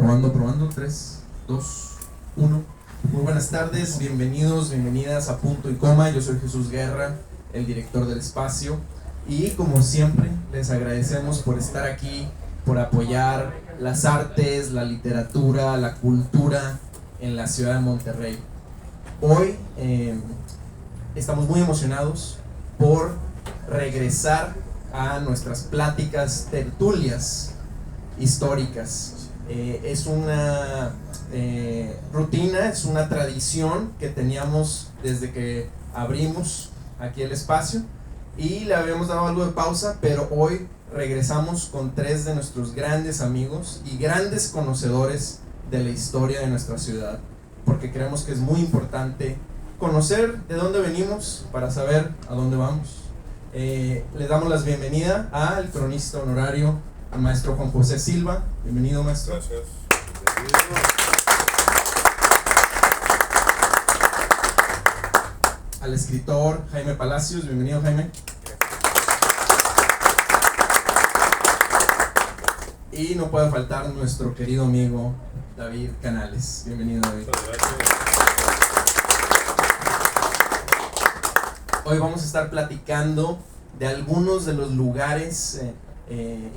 Probando, probando, 3, 2, 1. Muy buenas tardes, bienvenidos, bienvenidas a Punto y Coma. Yo soy Jesús Guerra, el director del espacio. Y como siempre, les agradecemos por estar aquí, por apoyar las artes, la literatura, la cultura en la ciudad de Monterrey. Hoy estamos muy emocionados por regresar a nuestras pláticas, tertulias históricas. Es una rutina, es una tradición que teníamos desde que abrimos aquí el espacio y le habíamos dado algo de pausa, pero hoy regresamos con 3 de nuestros grandes amigos y grandes conocedores de la historia de nuestra ciudad, porque creemos que es muy importante conocer de dónde venimos para saber a dónde vamos. Le damos la bienvenida al cronista honorario, al maestro Juan José Silva. Bienvenido, maestro. Gracias. Al escritor Jaime Palacios. Bienvenido, Jaime. Y no puede faltar nuestro querido amigo David Canales. Bienvenido, David. Muchas gracias. Hoy vamos a estar platicando de algunos de los lugares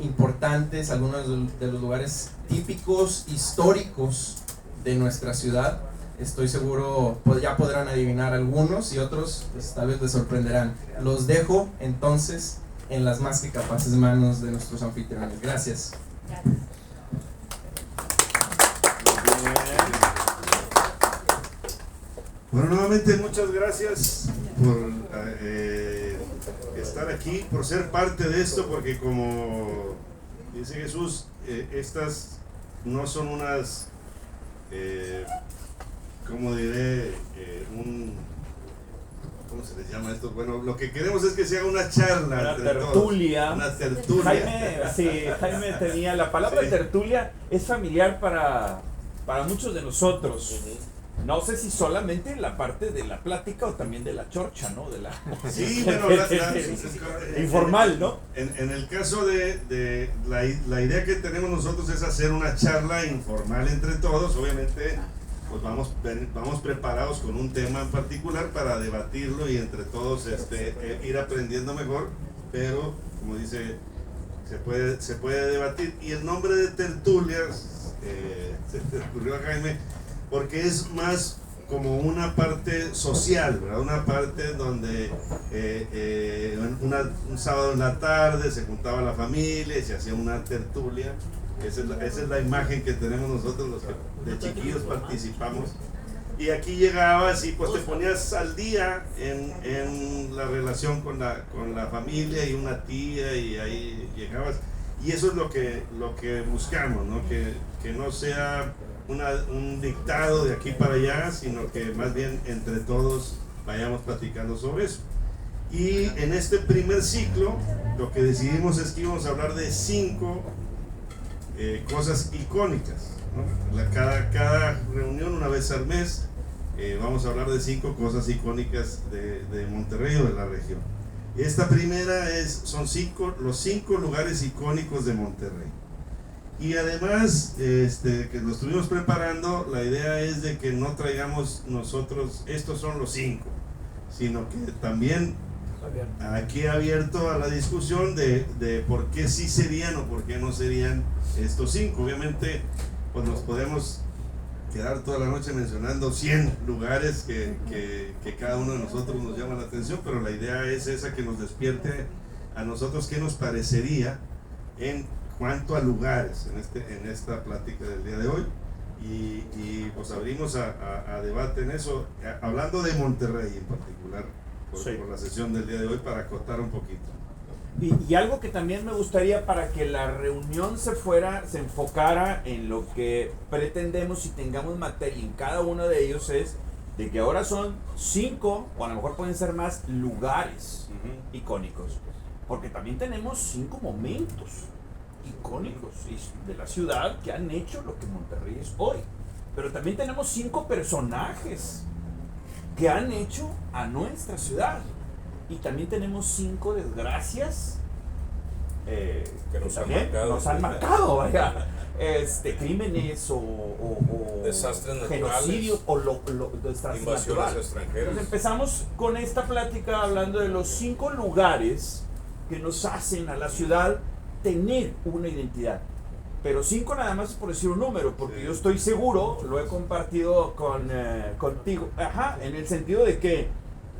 importantes, algunos de los lugares típicos, históricos de nuestra ciudad. Estoy seguro, pues ya podrán adivinar algunos y otros pues, tal vez les sorprenderán. Los dejo entonces en las más que capaces manos de nuestros anfitriones. Gracias. Bueno, nuevamente muchas gracias por estar aquí, por ser parte de esto, porque como dice Jesús, estas no son unas, ¿cómo diré? ¿Cómo se les llama esto? Bueno, lo que queremos es que sea una charla. Una tertulia. Todos. Una tertulia. Jaime tenía la palabra Sí. tertulia, es familiar para muchos de nosotros. No sé si solamente la parte de la plática o también de la chorcha, ¿no? De la Sí, bueno, informal, ¿no? En el caso de la idea que tenemos nosotros es hacer una charla informal entre todos, obviamente pues vamos preparados con un tema en particular para debatirlo y entre todos ir aprendiendo mejor, pero como dice, se puede debatir. Y el nombre de tertulias se le ocurrió a Jaime porque es más como una parte social, ¿verdad? Una parte donde un sábado en la tarde se juntaba la familia y se hacía una tertulia. Esa es la imagen que tenemos nosotros los que de chiquillos participamos. Y aquí llegabas y pues te ponías al día en la relación con la familia y una tía, y ahí llegabas. Y eso es lo que buscamos, ¿no? Que no sea un dictado de aquí para allá, sino que más bien entre todos vayamos platicando sobre eso. Y en este primer ciclo lo que decidimos es que íbamos a hablar de 5 cosas icónicas, ¿no? Cada reunión, una vez al mes, vamos a hablar de 5 cosas icónicas de Monterrey o de la región. Esta primera son los 5 lugares icónicos de Monterrey. Y además, que lo estuvimos preparando, la idea es de que no traigamos nosotros, estos son los 5, sino que también aquí abierto a la discusión de por qué sí serían o por qué no serían estos 5. Obviamente, pues nos podemos quedar toda la noche mencionando 100 lugares que cada uno de nosotros nos llama la atención, pero la idea es esa, que nos despierte a nosotros qué nos parecería en cuanto a lugares en esta plática del día de hoy, y pues abrimos a debate en eso, hablando de Monterrey en particular, por la sesión del día de hoy, para acotar un poquito. Y algo que también me gustaría para que la reunión se enfocara en lo que pretendemos y tengamos materia en cada uno de ellos, es de que ahora son 5, o a lo mejor pueden ser más, lugares icónicos, porque también tenemos 5 momentos icónicos de la ciudad que han hecho lo que Monterrey es hoy, pero también tenemos 5 personajes que han hecho a nuestra ciudad, y también tenemos 5 desgracias que nos han marcado, vaya, crímenes o desastres naturales, genocidios o desastres invasiones naturales. extranjeras. Entonces empezamos con esta plática hablando de los 5 lugares que nos hacen a la ciudad tener una identidad. Pero 5 nada más es por decir un número, porque yo estoy seguro, lo he compartido contigo, en el sentido de que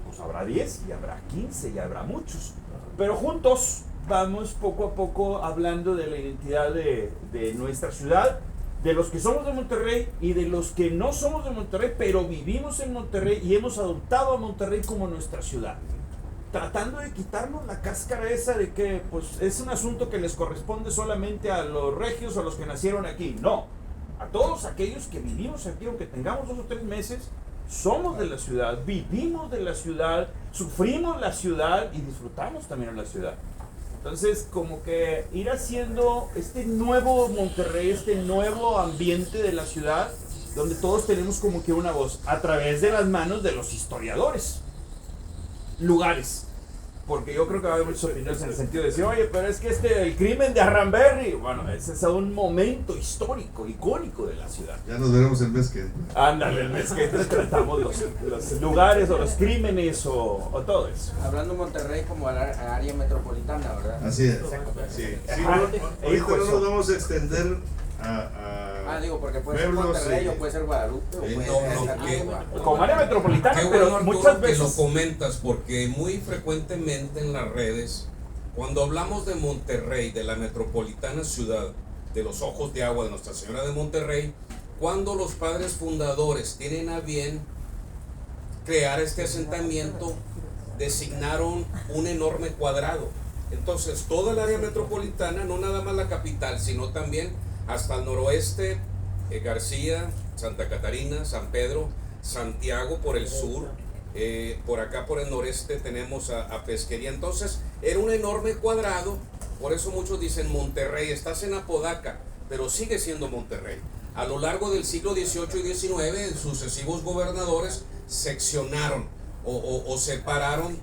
pues habrá 10 y habrá 15 y habrá muchos. Pero juntos vamos poco a poco hablando de la identidad de nuestra ciudad, de los que somos de Monterrey y de los que no somos de Monterrey, pero vivimos en Monterrey y hemos adoptado a Monterrey como nuestra ciudad. Tratando de quitarnos la cáscara esa de que pues es un asunto que les corresponde solamente a los regios o a los que nacieron aquí. No, a todos aquellos que vivimos aquí, aunque tengamos 2 o 3 meses, somos de la ciudad, vivimos de la ciudad, sufrimos la ciudad y disfrutamos también en la ciudad. Entonces, como que ir haciendo este nuevo Monterrey, este nuevo ambiente de la ciudad, donde todos tenemos como que una voz, a través de las manos de los historiadores. Lugares, porque yo creo que va a haber muchas opiniones en el sentido de decir, oye, pero es que el crimen de Arramberry, bueno, ese es un momento histórico, icónico de la ciudad. Ya nos veremos el mes que entra. Ándale, el mes que entra tratamos los lugares o los crímenes o todo eso. Hablando de Monterrey como área metropolitana, ¿verdad? Así es. Sí. Ahorita no nos vamos a extender digo, porque puede ser Monterrey o puede ser Guadalupe o puede ser como área metropolitana, Qué pero bueno, Arturo, muchas que lo veces comentas, porque muy frecuentemente en las redes, cuando hablamos de Monterrey, de la metropolitana ciudad, de los ojos de agua de Nuestra Señora de Monterrey, cuando los padres fundadores tienen a bien crear este asentamiento, designaron un enorme cuadrado. Entonces, toda el área metropolitana, no nada más la capital, sino también hasta el noroeste, García, Santa Catarina, San Pedro, Santiago por el sur, por acá por el noreste tenemos a Pesquería. Entonces, era un enorme cuadrado, por eso muchos dicen Monterrey, estás en Apodaca, pero sigue siendo Monterrey. A lo largo del siglo XVIII y XIX, sucesivos gobernadores seccionaron o separaron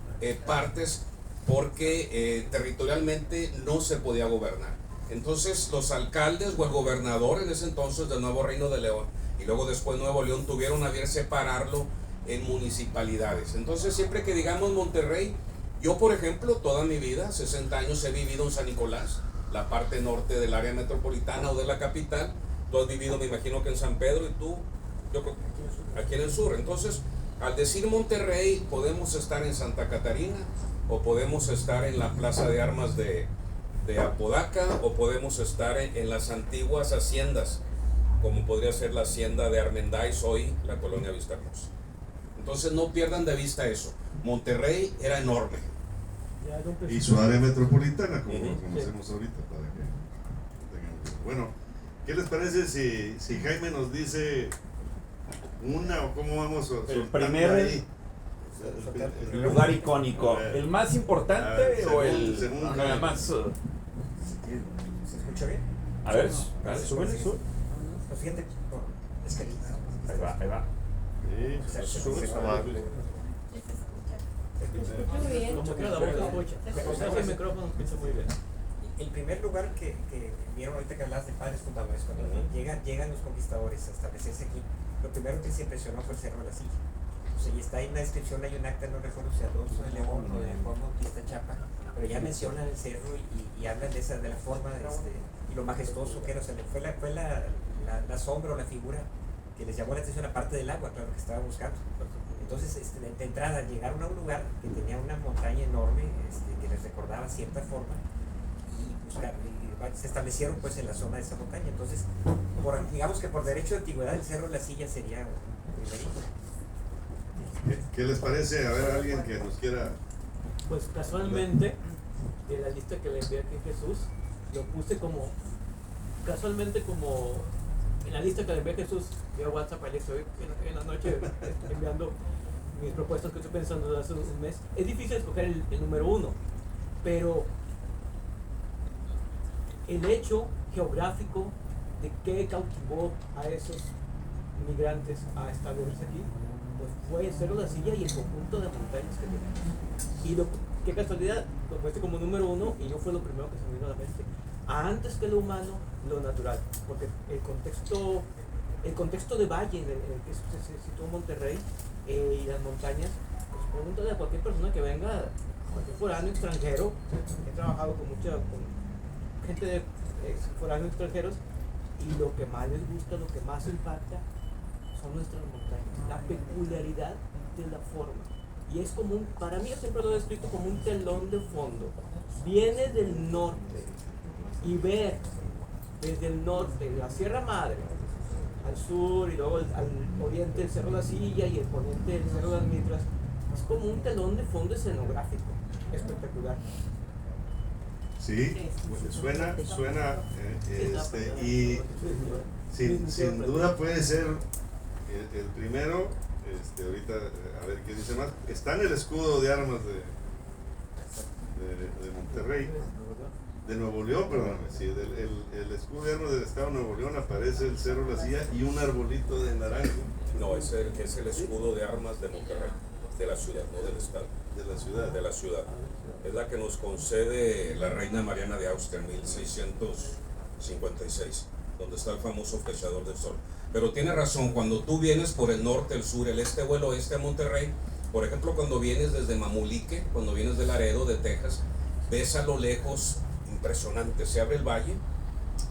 partes porque territorialmente no se podía gobernar. Entonces los alcaldes o el gobernador en ese entonces del Nuevo Reino de León y luego después Nuevo León tuvieron a bien separarlo en municipalidades. Entonces siempre que digamos Monterrey, yo por ejemplo toda mi vida, 60 años he vivido en San Nicolás, la parte norte del área metropolitana o de la capital. Tú has vivido, me imagino que en San Pedro, y tú, yo creo que aquí en el sur. Entonces, al decir Monterrey, podemos estar en Santa Catarina, o podemos estar en la Plaza de Armas de Apodaca, o podemos estar en las antiguas haciendas, como podría ser la hacienda de Armendáriz, hoy la colonia Vistahermosa. Entonces, no pierdan de vista eso. Monterrey era enorme. Y su área metropolitana, como lo conocemos ahorita, para que tengamos. Bueno, ¿qué les parece si Jaime nos dice una o cómo vamos a el primer ahí? El lugar icónico, el más importante o el nada más. ¿Se escucha bien? A ver, súbele. Pues fíjate, es que Ahí va. Sí, sube. Muy bien. El micrófono. El primer lugar que vieron ahorita que hablabas de padres fundadores, cuando llegan los conquistadores a establecerse aquí, lo primero que se impresionó fue el Cerro de la Silla. O sea, y está ahí en la descripción, hay un acta, no recuerdo si Alonso de León o de Juan Bautista Chapa, pero ya mencionan el cerro y hablan de la forma y lo majestuoso que era. O sea, fue la sombra o la figura que les llamó la atención, aparte del agua, claro, que estaban buscando. Entonces, de entrada, llegaron a un lugar que tenía una montaña enorme, que les recordaba cierta forma, y se establecieron pues en la zona de esa montaña. Entonces, digamos que por derecho de antigüedad, el Cerro de la Silla sería un primerito. ¿Qué les parece? A ver, alguien que nos quiera. Pues casualmente, de la lista que le envié aquí a Jesús, lo puse casualmente como en la lista que le envié a Jesús, vía WhatsApp, ayer estoy en la noche enviando mis propuestas que estoy pensando hace un mes. Es difícil escoger el número 1, pero el hecho geográfico de qué cautivó a esos inmigrantes a establecerse aquí, pues fue el Cerro de la Silla y el conjunto de montañas que tenemos. Y qué casualidad, lo pueste como número 1 y no fue lo primero que se me vino a la mente. antes que lo humano, lo natural, porque el contexto de valle en el que se sitúa Monterrey y las montañas, pues pregúntale a cualquier persona que venga, cualquier foráneo extranjero. He trabajado con gente de foráneos extranjeros, y lo que más les gusta, lo que más impacta son nuestras montañas, la peculiaridad de la forma. Y es como para mí, yo siempre lo he descrito como un telón de fondo. Viene del norte y ver desde el norte la Sierra Madre al sur, y luego al oriente el Cerro La Silla y el poniente el Cerro Las Mitras, es como un telón de fondo escenográfico espectacular. Sí, suena y sin duda puede ser el primero. Ahorita a ver qué dice más. Está en el escudo de armas de Monterrey, de Nuevo León, perdóname, sí, el escudo de armas del estado de Nuevo León aparece el Cerro La Silla y un arbolito de naranjo. No, es el escudo de armas de Monterrey, de la ciudad, no del estado. De la ciudad. De la ciudad. Es la que nos concede la reina Mariana de Austria en 1656, donde está el famoso flechador del sol. Pero tiene razón, cuando tú vienes por el norte, el sur, el este o el oeste a Monterrey, por ejemplo, cuando vienes desde Mamulique, cuando vienes de Laredo, de Texas, ves a lo lejos, impresionante, se abre el valle.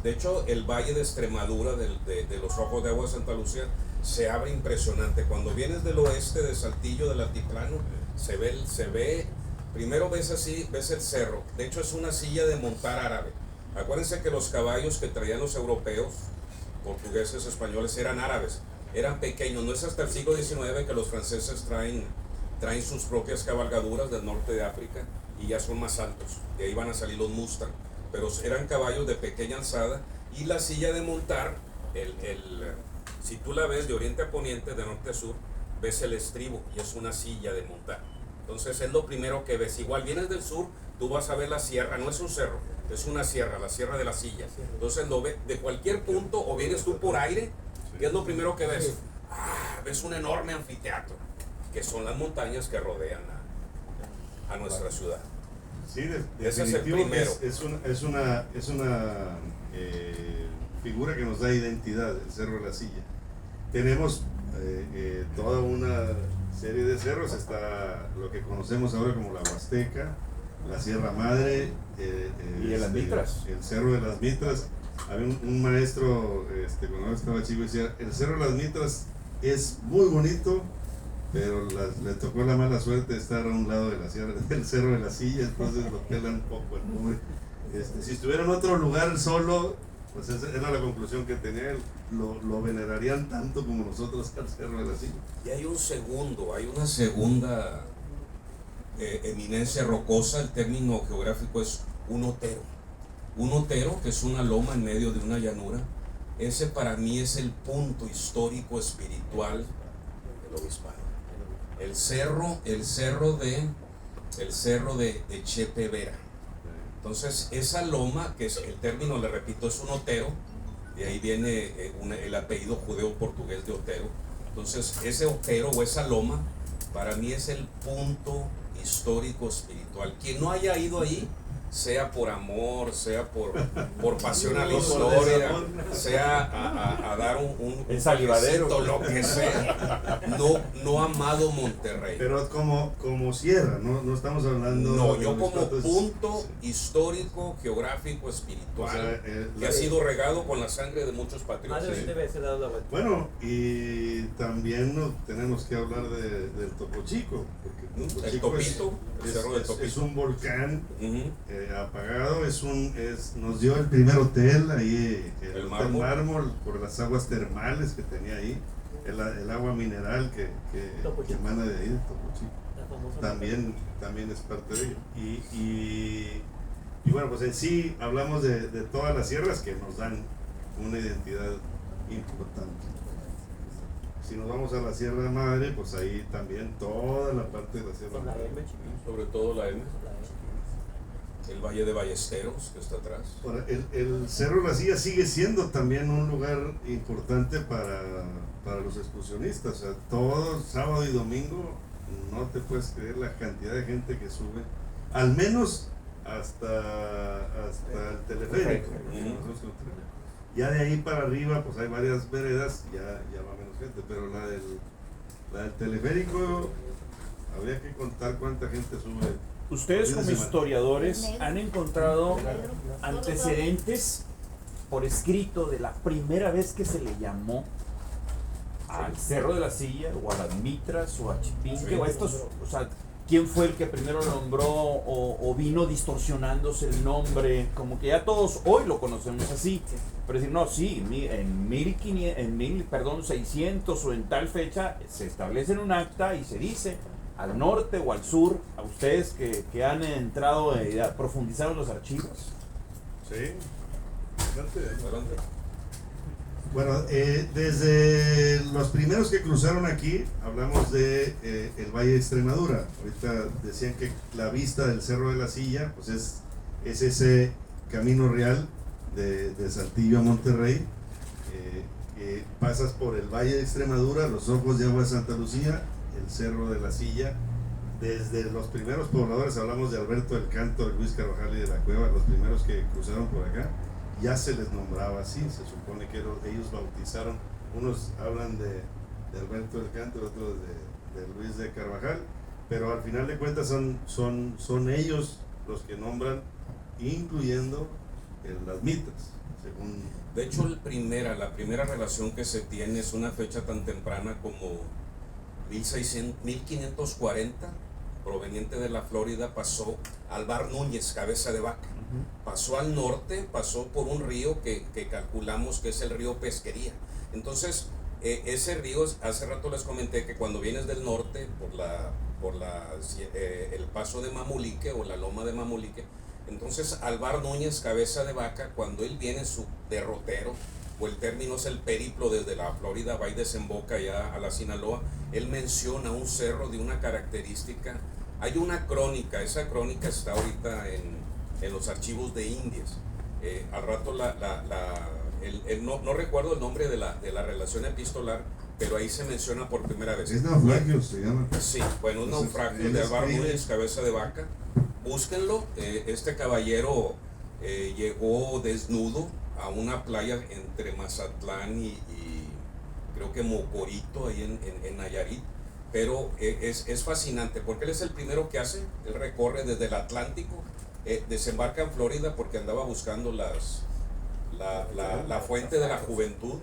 De hecho, el valle de Extremadura, de los Ojos de Agua de Santa Lucía, se abre impresionante. Cuando vienes del oeste, de Saltillo, del Altiplano, se ve, primero ves el cerro. De hecho, es una silla de montar árabe. Acuérdense que los caballos que traían los europeos, portugueses, españoles, eran árabes, eran pequeños. No es hasta el siglo XIX que los franceses traen sus propias cabalgaduras del norte de África y ya son más altos, de ahí van a salir los Mustang, pero eran caballos de pequeña alzada. Y la silla de montar, si tú la ves de oriente a poniente, de norte a sur, ves el estribo y es una silla de montar. Entonces es lo primero que ves. Igual vienes del sur, tú vas a ver la sierra, no es un cerro, es una sierra, la Sierra de la Silla. Entonces lo ves de cualquier punto, o vienes tú por aire, ¿qué es lo primero que ves? Ves un enorme anfiteatro, que son las montañas que rodean a nuestra ciudad. Sí, ese es el primero. Es una figura que nos da identidad, el Cerro de la Silla. Tenemos toda una serie de cerros. Está lo que conocemos ahora como la Huasteca, la Sierra Madre, y las Mitras. El Cerro de las Mitras. Había un maestro cuando estaba chico, decía: el Cerro de las Mitras es muy bonito, pero le tocó la mala suerte de estar a un lado de la sierra, del Cerro de la Silla, entonces lo pelan un poco el pobre. Si estuviera en otro lugar solo, pues esa era la conclusión que tenía él, lo venerarían tanto como nosotros al Cerro de la Silla. Y hay una segunda eminencia rocosa. El término geográfico es un otero. Un otero, que es una loma en medio de una llanura. Ese para mí es el punto histórico espiritual del obispado. El cerro de Chepe Vera. Entonces esa loma, que es el término, le repito, es un otero, de ahí viene el apellido judeo-portugués de Otero. Entonces ese otero o esa loma para mí es el punto histórico espiritual. Quien no haya ido ahí, sea por amor, sea por pasión a la historia, sea a dar un salivadero, lo que sea, no ha amado Monterrey. Pero como sierra, no estamos hablando. No, yo como punto histórico, geográfico, espiritual, o sea, que ha sido regado con la sangre de muchos patriotas. Más de 20 veces dado la vuelta. Bueno, y también tenemos que hablar del Topo Chico, porque Topo el Chico Topito, el Cerro del Topito. Es un volcán apagado, nos dio el primer hotel ahí, el Hotel Mármol, por las aguas termales que tenía ahí, el agua mineral que emana de ahí, el Topo Chico. También es parte de ello. Y bueno, pues en sí hablamos de todas las sierras que nos dan una identidad importante. Si nos vamos a la Sierra Madre, pues ahí también toda la parte de la Sierra Madre. Sobre todo la M. El Valle de Ballesteros, que está atrás. Ahora, el Cerro de la Silla sigue siendo también un lugar importante para los excursionistas. O sea, todo sábado y domingo no te puedes creer la cantidad de gente que sube, al menos hasta el teleférico. Ya de ahí para arriba pues hay varias veredas, ya va menos gente, pero la del teleférico habría que contar cuánta gente sube. Ustedes como historiadores han encontrado antecedentes por escrito de la primera vez que se le llamó al Cerro de la Silla o a las Mitras o a Chipinque o a estos, o sea, ¿quién fue el que primero lo nombró o vino distorsionándose el nombre? Como que ya todos hoy lo conocemos así, pero decir, no, sí, en 1600 o en tal fecha se establece en un acta y se dice al norte o al sur, a ustedes que han entrado a profundizar en los archivos. Sí, adelante. Bueno, desde los primeros que cruzaron aquí, hablamos de el Valle de Extremadura. Ahorita decían que la vista del Cerro de la Silla, pues es ese camino real de Saltillo a Monterrey. Pasas por el Valle de Extremadura, los Ojos de Agua de Santa Lucía, el Cerro de la Silla. Desde los primeros pobladores, hablamos de Alberto del Canto, de Luis Carvajal y de la Cueva, los primeros que cruzaron por acá, ya se les nombraba así, se supone que ellos bautizaron, unos hablan de Alberto del Canto, otros de Luis de Carvajal, pero al final de cuentas son ellos los que nombran, incluyendo las Mitras, según... De hecho, la primera relación que se tiene es una fecha tan temprana como 1540, proveniente de la Florida, pasó Alvar Núñez, Cabeza de Vaca. Pasó al norte, pasó por un río que calculamos que es el río Pesquería. Entonces, ese río, hace rato les comenté que cuando vienes del norte, por el paso de Mamulique o la loma de Mamulique, entonces Alvar Núñez, Cabeza de Vaca, cuando él viene en su derrotero, o el término es el periplo desde la Florida, va y desemboca ya a la Sinaloa, él menciona un cerro de una característica. Hay una crónica, esa crónica está ahorita en los archivos de Indias. Al rato no recuerdo el nombre de la relación epistolar, pero ahí se menciona por primera vez. Es naufragio, se llama. Sí, bueno, un naufragio de Alvar Núñez, Cabeza de Vaca. Búsquenlo. Este caballero llegó desnudo a una playa entre Mazatlán y creo que Mocorito, ahí en Nayarit. Pero es fascinante porque él es el primero que hace, él recorre desde el Atlántico, desembarca en Florida porque andaba buscando la fuente de la juventud,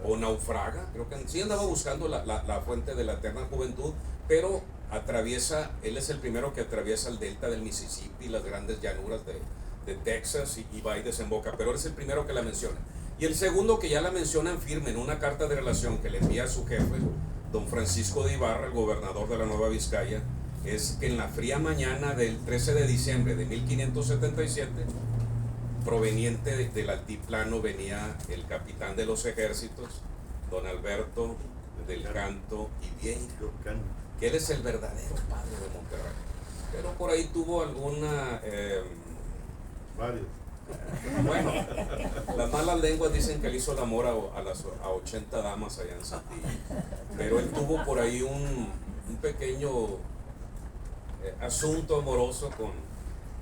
o naufraga, creo que sí andaba buscando la fuente de la eterna juventud, pero él es el primero que atraviesa el delta del Mississippi, las grandes llanuras de Texas y va y desemboca, pero él es el primero que la menciona. Y el segundo que ya la mencionan firme en una carta de relación que le envía a su jefe, don Francisco de Ibarra, el gobernador de la Nueva Vizcaya, es que en la fría mañana del 13 de diciembre de 1577, proveniente del altiplano, venía el capitán de los ejércitos, don Alberto del Canto y Vieira, que él es el verdadero padre de Monterrey. Pero por ahí tuvo alguna... varios. Bueno, las malas lenguas dicen que él hizo el amor a 80 damas allá en Saltillo, pero él tuvo por ahí un pequeño asunto amoroso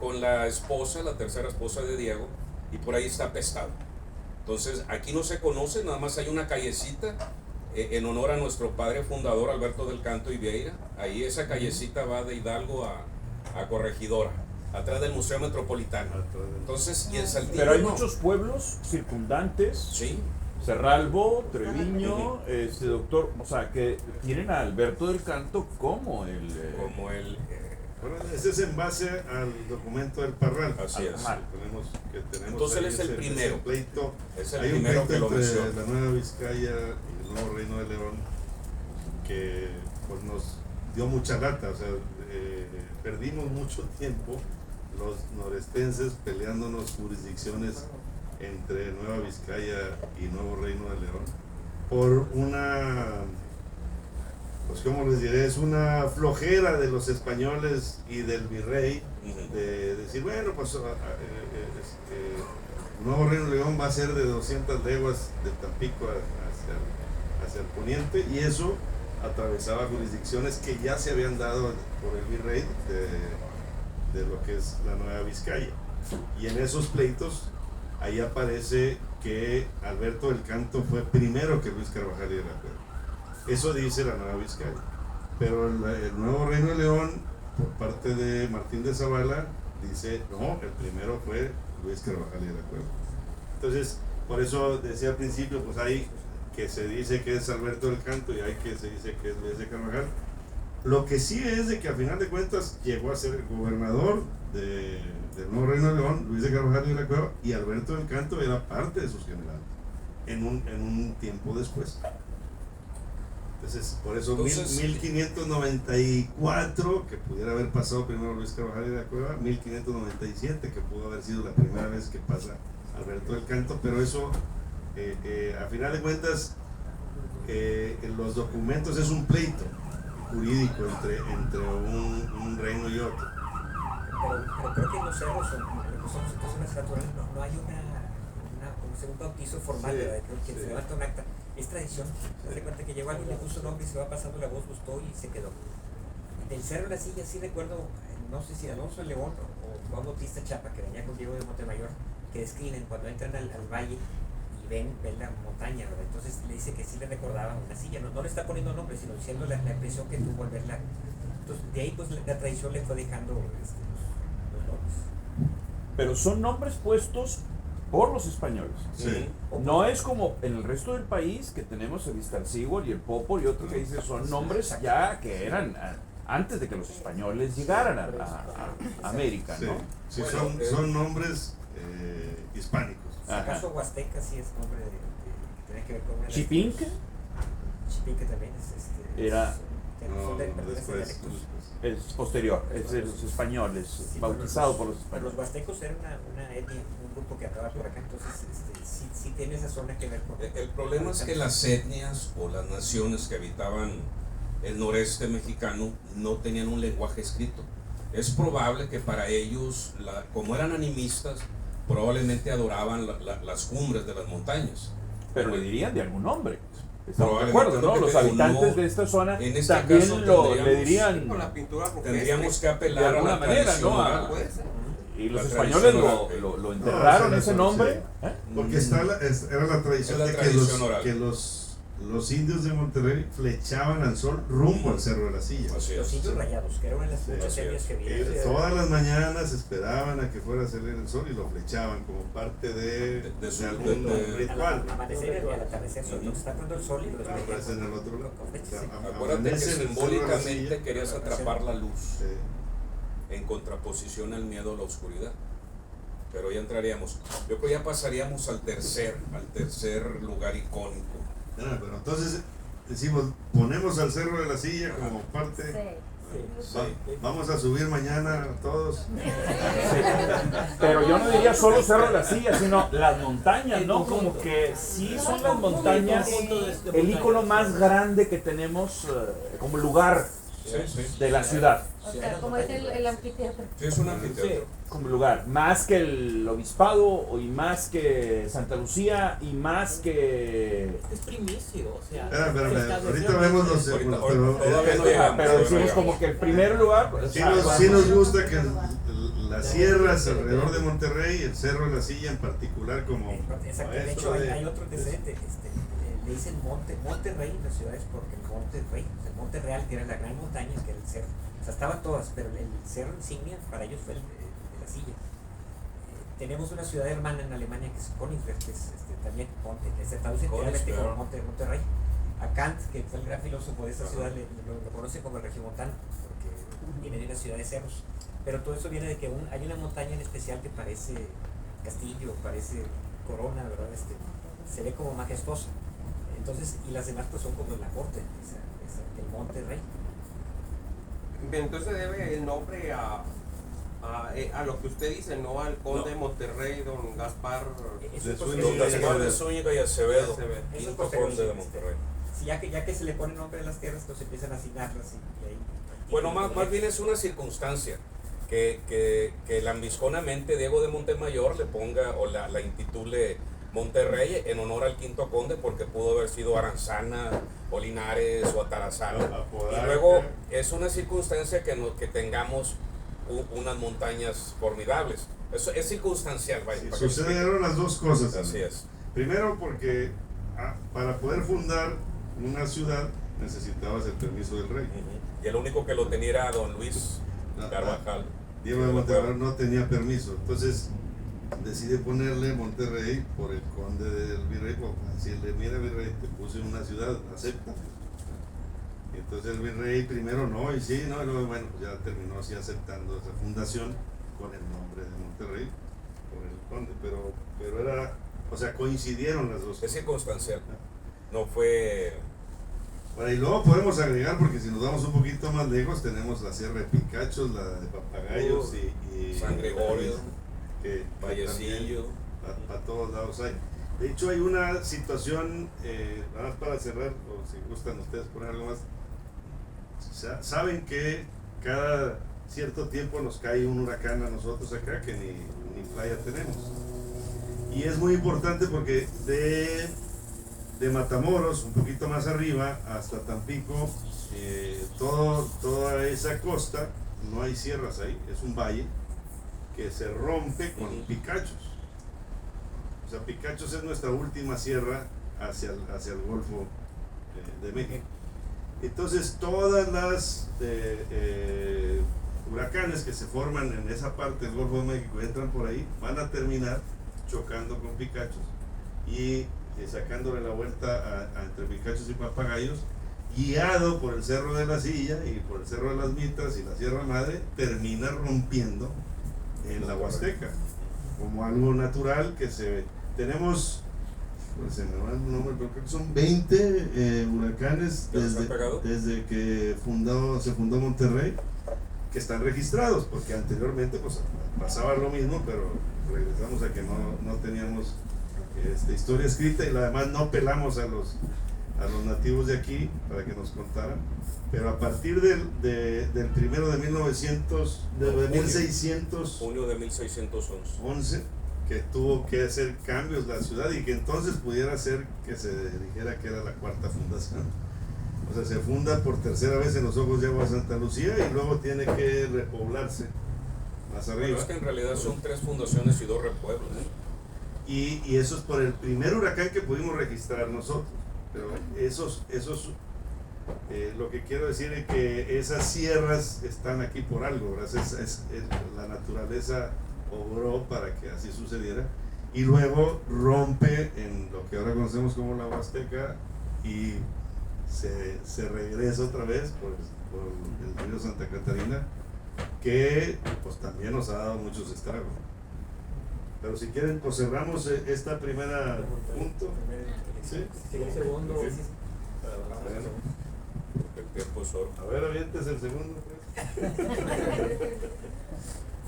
con la esposa, la tercera esposa de Diego, y por ahí está apestado. Entonces aquí no se conoce, nada más hay una callecita en honor a nuestro padre fundador Alberto del Canto y Vieira. Ahí esa callecita va de Hidalgo a Corregidora, atrás del Museo Metropolitano. Entonces, y en Saltillo. Pero hay muchos pueblos circundantes. Sí. Cerralbo, Treviño, doctor, o sea, que tienen a Alberto del Canto como el... Bueno, ese es en base al documento del Parral. Así es. Tenemos entonces él es el primero. Pleito. Es el hay primero un que lo pleito entre menciona. la Nueva Vizcaya y el Nuevo Reino de León, que pues nos dio mucha lata, o sea, perdimos mucho tiempo los norestenses peleándonos jurisdicciones entre Nueva Vizcaya y Nuevo Reino de León por una, pues como les diré, es una flojera de los españoles y del virrey de decir, bueno, pues Nuevo Reino de León va a ser de 200 leguas de Tampico hacia el poniente, y eso atravesaba jurisdicciones que ya se habían dado por el virrey de lo que es la Nueva Vizcaya. Y en esos pleitos, ahí aparece que Alberto del Canto fue primero que Luis Carvajal y de la Cueva. Eso dice la Nueva Vizcaya. Pero el nuevo Reino de León, por parte de Martín de Zavala, dice, no, el primero fue Luis Carvajal y de la Cueva. Entonces, por eso decía al principio, pues hay que se dice que es Alberto del Canto y hay que se dice que es Luis de Carvajal. Lo que sí es de que a final de cuentas llegó a ser el gobernador del nuevo Reino de León, Luis de Carvajal y de la Cueva, y Alberto del Canto era parte de sus generales en un tiempo después. Entonces, por eso 1594, que pudiera haber pasado primero Luis Carvajal y de la Cueva, 1597, que pudo haber sido la primera vez que pasa Alberto del Canto, pero eso, a final de cuentas, en los documentos es un pleito jurídico entre un reino y otro. Pero creo que en los cerros, como son situaciones naturales, no hay un bautizo formal, ¿verdad? Que se levanta un acta. Es tradición. Se da cuenta que llegó alguien, le puso nombre y se va pasando la voz, gustó y se quedó. Del Cerro de la Silla sí recuerdo, no sé si Alonso León o Juan Bautista Chapa, que venía con Diego de Montemayor, que describen cuando entran al valle y ven la montaña, ¿verdad? Entonces le dice que sí le recordaba una silla, no le está poniendo nombre, sino diciendo la impresión que tuvo al verla. Entonces de ahí pues la tradición le fue dejando los nombres. Pero son nombres puestos por los españoles. Sí. No es como en el resto del país que tenemos el Iztaccíhuatl y el Popol y otro que dice son nombres ya que eran antes de que los españoles llegaran a América, ¿no? Sí, son nombres hispánicos. Si acaso Huasteca sí es nombre que tiene que ver con una... Chipinque Chipinque también era... Después. Es posterior, es de los españoles, sí, bautizado por los españoles. Los huastecos eran una etnia, un grupo que acababa por acá, entonces sí tiene esa zona que ver con... El problema es que las etnias o las naciones que habitaban el noreste mexicano no tenían un lenguaje escrito. Es probable que para ellos, como eran animistas, probablemente adoraban las cumbres de las montañas. Pero le dirían de algún nombre. Estamos de acuerdo, ¿no? Los habitantes de esta zona en este también caso le dirían. Con la pintura tendríamos que apelar de alguna manera, ¿no? Y los españoles lo enterraron ese nombre. Sí. Porque era la tradición de que los indios de Monterrey flechaban al sol rumbo al Cerro de la Silla. Los indios rayados, que eran las muchas etnias que había. Todas las mañanas esperaban a que fuera a salir el sol y lo flechaban como parte de algún ritual. Al amanecer y al atardecer, entonces está poniendo el sol y los aparece en el otro lado. Acuérdate que simbólicamente querías atrapar la luz en contraposición al miedo a la oscuridad. Pero ya entraríamos, yo creo que ya pasaríamos al tercer lugar icónico. Pero entonces decimos, ponemos al Cerro de la Silla como parte. Vamos a subir mañana todos. Pero yo no diría solo Cerro de la Silla, sino las montañas, ¿no? Como que sí son las montañas el ícono más grande que tenemos como lugar de la ciudad. O sea, como es el anfiteatro. Sí, es un anfiteatro. Sí, como lugar, más que el obispado y más que Santa Lucía y más que... Es primicio, o sea... Espérame, ahorita vemos los... Pero decimos como que el primer lugar... Sí nos gusta que las sierras alrededor de Monterrey, el Cerro de la Silla en particular como... Exacto, de hecho hay otro antecedente, le dicen Monterrey en las ciudades porque el Monterrey, el Monte Real, que era la gran montaña, que era el cerro. O sea, estaban todas, pero el cerro insignia para ellos fue el de la Silla. Tenemos una ciudad hermana en Alemania que es Königsberg, que es también se traduce enteramente como Monterrey. A Kant, que fue el gran filósofo de esa ciudad, lo conoce como el regiomontano, porque viene de una ciudad de cerros. Pero todo eso viene de que hay una montaña en especial que parece castillo, parece corona, ¿verdad? Se ve como majestuosa. Entonces, y las demás pues son como la corte, el Monterrey. Entonces debe el nombre a lo que usted dice, no al conde de Monterrey, don Gaspar de Zúñiga y Acevedo, quinto conde de Monterrey. Sí, ya que se le pone nombre a las tierras, pues empiezan a asignarlas y ahí. Bueno, más bien es una circunstancia que lambisconamente Diego de Montemayor le ponga o la intitule Monterrey en honor al quinto conde, porque pudo haber sido Aranzana o Linares o Atarazana. Y luego es una circunstancia que tengamos unas montañas formidables. Eso es circunstancial. Vaya, sí, sucedieron las dos cosas. Así es. Primero porque para poder fundar una ciudad necesitabas el permiso del rey. Y el único que lo tenía era don Luis Carvajal. Diego de Monterrey no tenía permiso, entonces decide ponerle Monterrey por el conde del virrey, decirle, mira virrey, te puse una ciudad, acepta. Y entonces el virrey primero no, y sí, no, y luego, bueno, pues ya terminó así aceptando esa fundación con el nombre de Monterrey, por el conde, pero era, o sea, coincidieron las dos cosas. Es circunstancial, no fue... Bueno, y luego podemos agregar, porque si nos vamos un poquito más lejos, tenemos la Sierra de Picachos, la de Papagayos y San Gregorio, que Vallecillo. Para todos lados hay. De hecho, hay una situación, nada más para cerrar, o si gustan ustedes poner algo más. Saben que cada cierto tiempo nos cae un huracán a nosotros acá, que ni playa tenemos. Y es muy importante porque de Matamoros, un poquito más arriba, hasta Tampico, toda esa costa, no hay sierras ahí, es un valle que se rompe con Picachos. O sea, Picachos es nuestra última sierra hacia el Golfo de México. Entonces, todas las huracanes que se forman en esa parte del Golfo de México, entran por ahí, van a terminar chocando con Picachos y sacándole la vuelta entre Picachos y Papagayos, guiado por el Cerro de la Silla y por el Cerro de las Mitras y la Sierra Madre, termina rompiendo en la Huasteca, como algo natural que tenemos, pues se me va el nombre, pero creo que son 20 huracanes desde que se fundó Monterrey, que están registrados, porque anteriormente pues pasaba lo mismo, pero regresamos a que no teníamos historia escrita, y además no pelamos a los nativos de aquí para que nos contaran, pero a partir del primero de 1611, junio de 1611, que tuvo que hacer cambios la ciudad, y que entonces pudiera ser que se dijera que era la cuarta fundación. O sea, se funda por tercera vez en los Ojos de Agua de Santa Lucía, y luego tiene que repoblarse más arriba. Bueno, es que en realidad son 3 fundaciones y 2 repueblos. Y eso es por el primer huracán que pudimos registrar nosotros. Pero lo que quiero decir es que esas sierras están aquí por algo, ¿verdad? La naturaleza obró para que así sucediera, y luego rompe en lo que ahora conocemos como la Huasteca, y se regresa otra vez por el río Santa Catarina, que pues también nos ha dado muchos estragos. Pero si quieren, pues cerramos esta primera punto. ¿Sí? El segundo. A ver, avientes el segundo.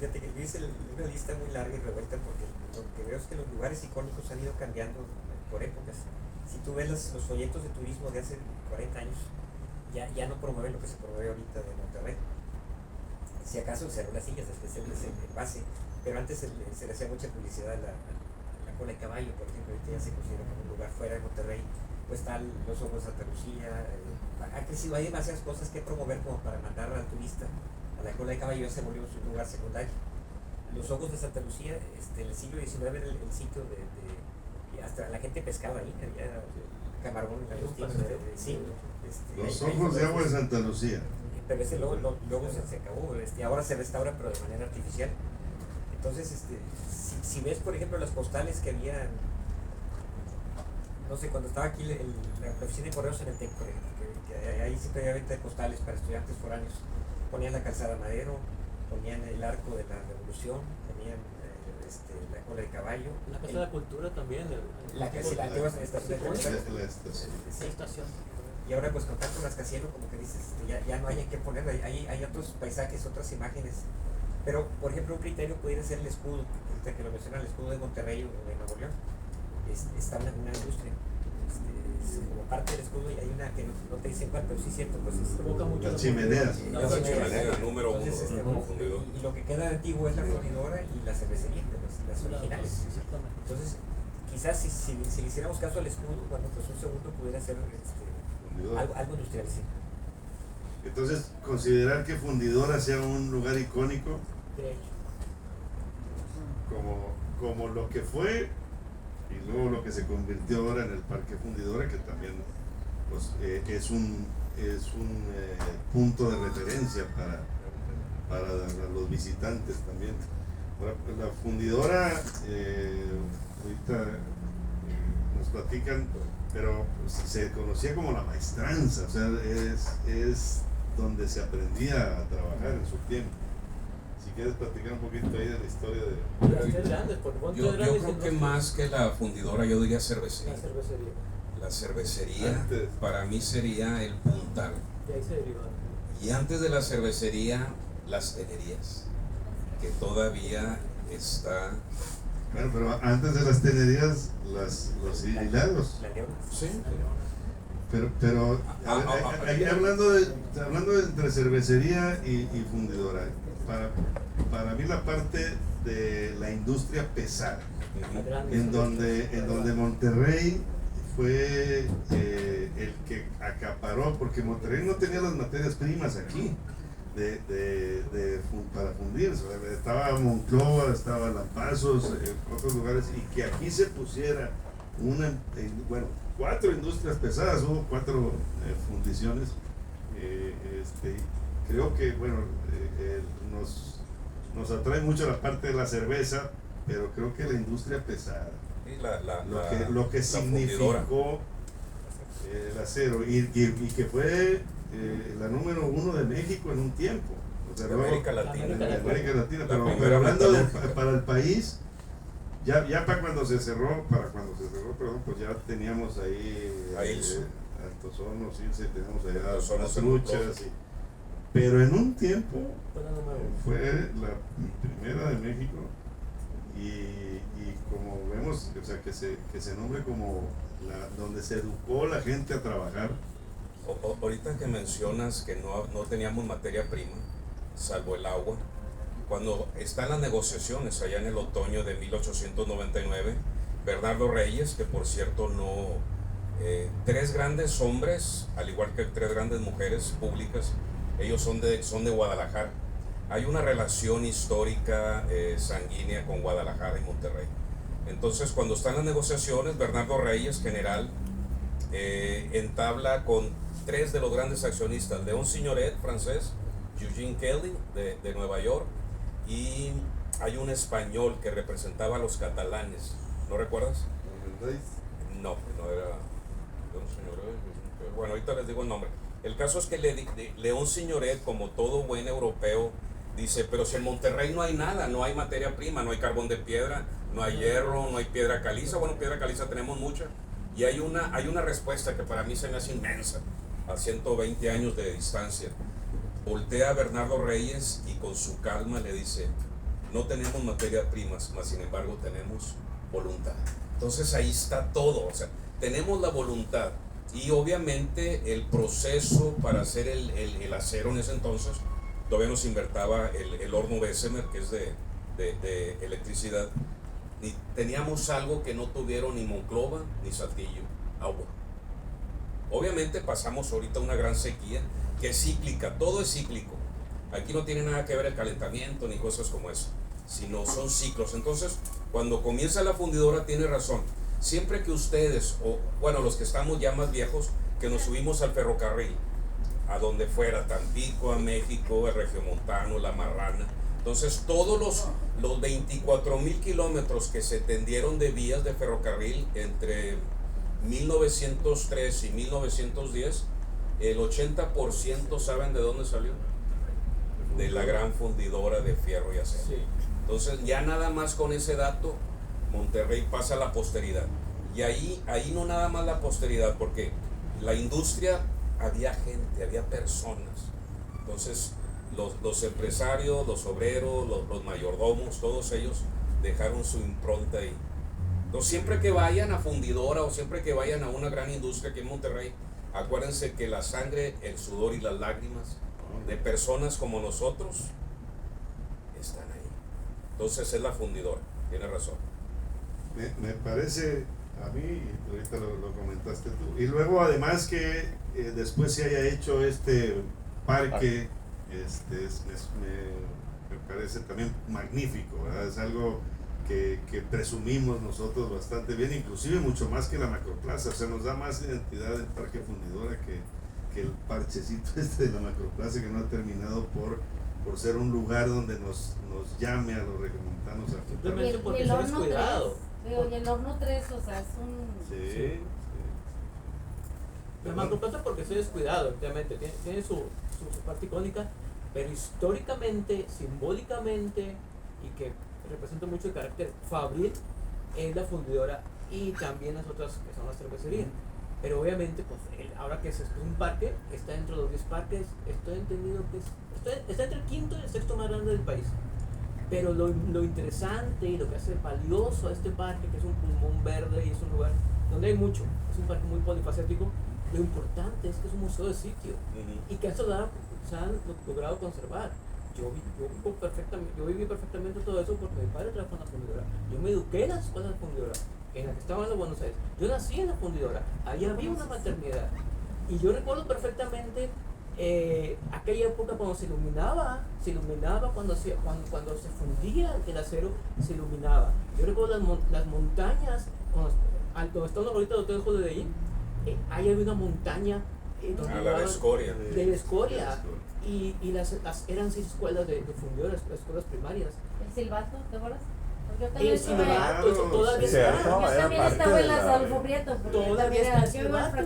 Fíjate que hice una lista muy larga y revuelta, porque lo que veo es que los lugares icónicos han ido cambiando por épocas. Si tú ves los folletos de turismo de hace 40 años, ya no promueven lo que se promueve ahorita de Monterrey. Si acaso el Cerro de las Sillas, es el base, pero antes se le hacía mucha publicidad a la Cola de Caballo, por ejemplo. Ahorita ya se considera como un lugar fuera de Monterrey. Pues están los Ojos de Santa Lucía, ha crecido, hay demasiadas cosas que promover como para mandar al turista a la Cola de Caballo. Ya se volvió un lugar secundario. Los Ojos de Santa Lucía, en el siglo XIX era el sitio y hasta la gente pescaba ahí, había camarón, sí. Los Ojos de Agua de Santa Lucía. Pero ese luego se acabó, ahora se restaura, pero de manera artificial. Entonces, si ves, por ejemplo, las postales que había, no sé, cuando estaba aquí la oficina de correos en el TEC, por ejemplo, que ahí siempre había venta de postales para estudiantes foráneos, ponían la calzada Madero, ponían el arco de la Revolución, ponían la Cola de Caballo, la Casa de la Cultura también, la antigua estación de estación. Y ahora pues con tanto rascacielos, como que dices, ya no hay que poner, hay otros paisajes, otras imágenes. Pero, por ejemplo, un criterio pudiera ser el escudo, que lo menciona, el escudo de Monterrey o de Nuevo León. Está una industria. Como parte del escudo, y hay una que no te dicen cuál, pero sí es cierto, pues provoca mucho. Las chimeneas. La chimenea, el número 1. Y lo que queda de antiguo es la fundidora y la cervecería, las originales. Entonces, quizás si le hiciéramos caso al escudo, bueno, pues un segundo pudiera ser algo industrial, sí. Entonces, considerar que Fundidora sea un lugar icónico, De hecho. como lo que fue, y luego lo que se convirtió ahora en el Parque Fundidora, que también pues, es un punto de referencia para los visitantes también. La Fundidora, ahorita nos platican, pero pues, se conocía como la maestranza, o sea, es donde se aprendía a trabajar en su tiempo. Si quieres platicar un poquito ahí de la historia de... Las tres grandes, por favor, Yo creo que más que la fundidora, yo diría cervecería. La cervecería. La cervecería para mí sería el puntal. De ahí se deriva. Y antes de la cervecería, las tenerías, que todavía está... Bueno, pero antes de las tenerías, los hilados. Sí. Pero aquí hablando de entre cervecería y fundidora, para mí la parte de la industria pesada, en donde Monterrey fue el que acaparó, porque Monterrey no tenía las materias primas aquí para fundir. Estaba Monclova, estaba Lampazos, otros lugares, y que aquí se pusiera bueno, 4 industrias pesadas, hubo 4 fundiciones. Creo que bueno, nos atrae mucho la parte de la cerveza, pero creo que la industria pesada, lo que significó el acero, y que fue la número 1 de México en un tiempo, o sea, de América Latina, pero hablando para el país, ya para cuando se cerró, perdón, pues ya teníamos ahí Altos Hornos, sí, teníamos allá las truchas, pero en un tiempo fue la primera de México, y como vemos, o sea, que se nombre como donde se educó la gente a trabajar. Ahorita que mencionas que no teníamos materia prima, salvo el agua, cuando están las negociaciones allá en el otoño de 1899, Bernardo Reyes, que por cierto no, 3 grandes hombres, al igual que 3 grandes mujeres públicas, ellos son de Guadalajara. Hay una relación histórica sanguínea con Guadalajara y Monterrey. Entonces, cuando están las negociaciones, Bernardo Reyes, general, entabla con 3 de los grandes accionistas, León Signoret, francés, Eugene Kelly, de Nueva York, y hay un español que representaba a los catalanes. ¿No recuerdas? No era León Signoret. Bueno, ahorita les digo el nombre. El caso es que León Signoret, como todo buen europeo, dice, pero si en Monterrey no hay nada, no hay materia prima, no hay carbón de piedra, no hay hierro, no hay piedra caliza. Bueno, piedra caliza tenemos mucha. Y hay una respuesta que para mí se me hace inmensa, a 120 años de distancia. Voltea a Bernardo Reyes y con su calma le dice, no tenemos materias primas, mas sin embargo tenemos voluntad. Entonces ahí está todo, o sea, tenemos la voluntad. Y obviamente el proceso para hacer el acero en ese entonces, todavía nos invertaba el horno Bessemer, que es de electricidad, y teníamos algo que no tuvieron ni Monclova ni Saltillo, agua. Obviamente pasamos ahorita una gran sequía, que es cíclica, todo es cíclico. Aquí no tiene nada que ver el calentamiento ni cosas como eso, sino son ciclos. Entonces, cuando comienza la fundidora, tiene razón. Siempre que ustedes, o bueno, los que estamos ya más viejos, que nos subimos al ferrocarril, a donde fuera, Tampico, a México, el Regiomontano, la Marrana. Entonces, todos los 24,000 kilómetros que se tendieron de vías de ferrocarril entre 1903 y 1910, el 80% ¿saben de dónde salió? De la gran fundidora de fierro y acero. Sí. Entonces, ya nada más con ese dato, Monterrey pasa a la posteridad. Y ahí no nada más la posteridad, porque la industria, había gente, había personas. Entonces, los empresarios, los obreros, los mayordomos, todos ellos dejaron su impronta ahí. Entonces, siempre que vayan a fundidora o siempre que vayan a una gran industria aquí en Monterrey, acuérdense que la sangre, el sudor y las lágrimas de personas como nosotros están ahí. Entonces es la fundidora, tiene razón. Me parece a mí, y ahorita lo comentaste tú, y luego además que después se haya hecho este parque me parece también magnífico, ¿verdad? Es algo que presumimos nosotros bastante bien, inclusive mucho más que la macroplaza. O sea, nos da más identidad el Parque Fundidora que el parchecito de la macroplaza, que no ha terminado por ser un lugar donde nos llame a los regiomontanos a simplemente porque se ha descuidado. Y el horno 3, o sea, es un... Sí. La macroplaza porque se ha descuidado, obviamente, tiene su parte icónica, pero históricamente, simbólicamente, y que representa mucho el carácter fabril, es la fundidora y también las otras que son las cervecerías. Pero obviamente, pues ahora que es un parque, está dentro de los 10 parques, estoy entendido que está entre el quinto y el sexto más grande del país. Pero lo interesante y lo que hace valioso a este parque, que es un pulmón verde y es un lugar donde hay mucho, es un parque muy polifacético, lo importante es que es un museo de sitio y que eso se han logrado conservar. Yo viví perfectamente todo eso porque mi padre trabajó en la fundidora. Yo me eduqué en la escuela de fundidora, en la que estaba en los Buenos Aires. Yo nací en la fundidora, ahí había una maternidad. Y yo recuerdo perfectamente aquella época cuando se iluminaba cuando se fundía el acero, se iluminaba. Yo recuerdo las montañas, donde estamos ahorita los tejos de ahí, ahí había una montaña la de escoria. De la escoria. Y eran 6 escuelas de fundidoras, escuelas primarias. El silbato, ¿te acuerdas? El silbato, eso todavía está. Yo también estaba en la Adolfo Prieto. Todavía está el silbato.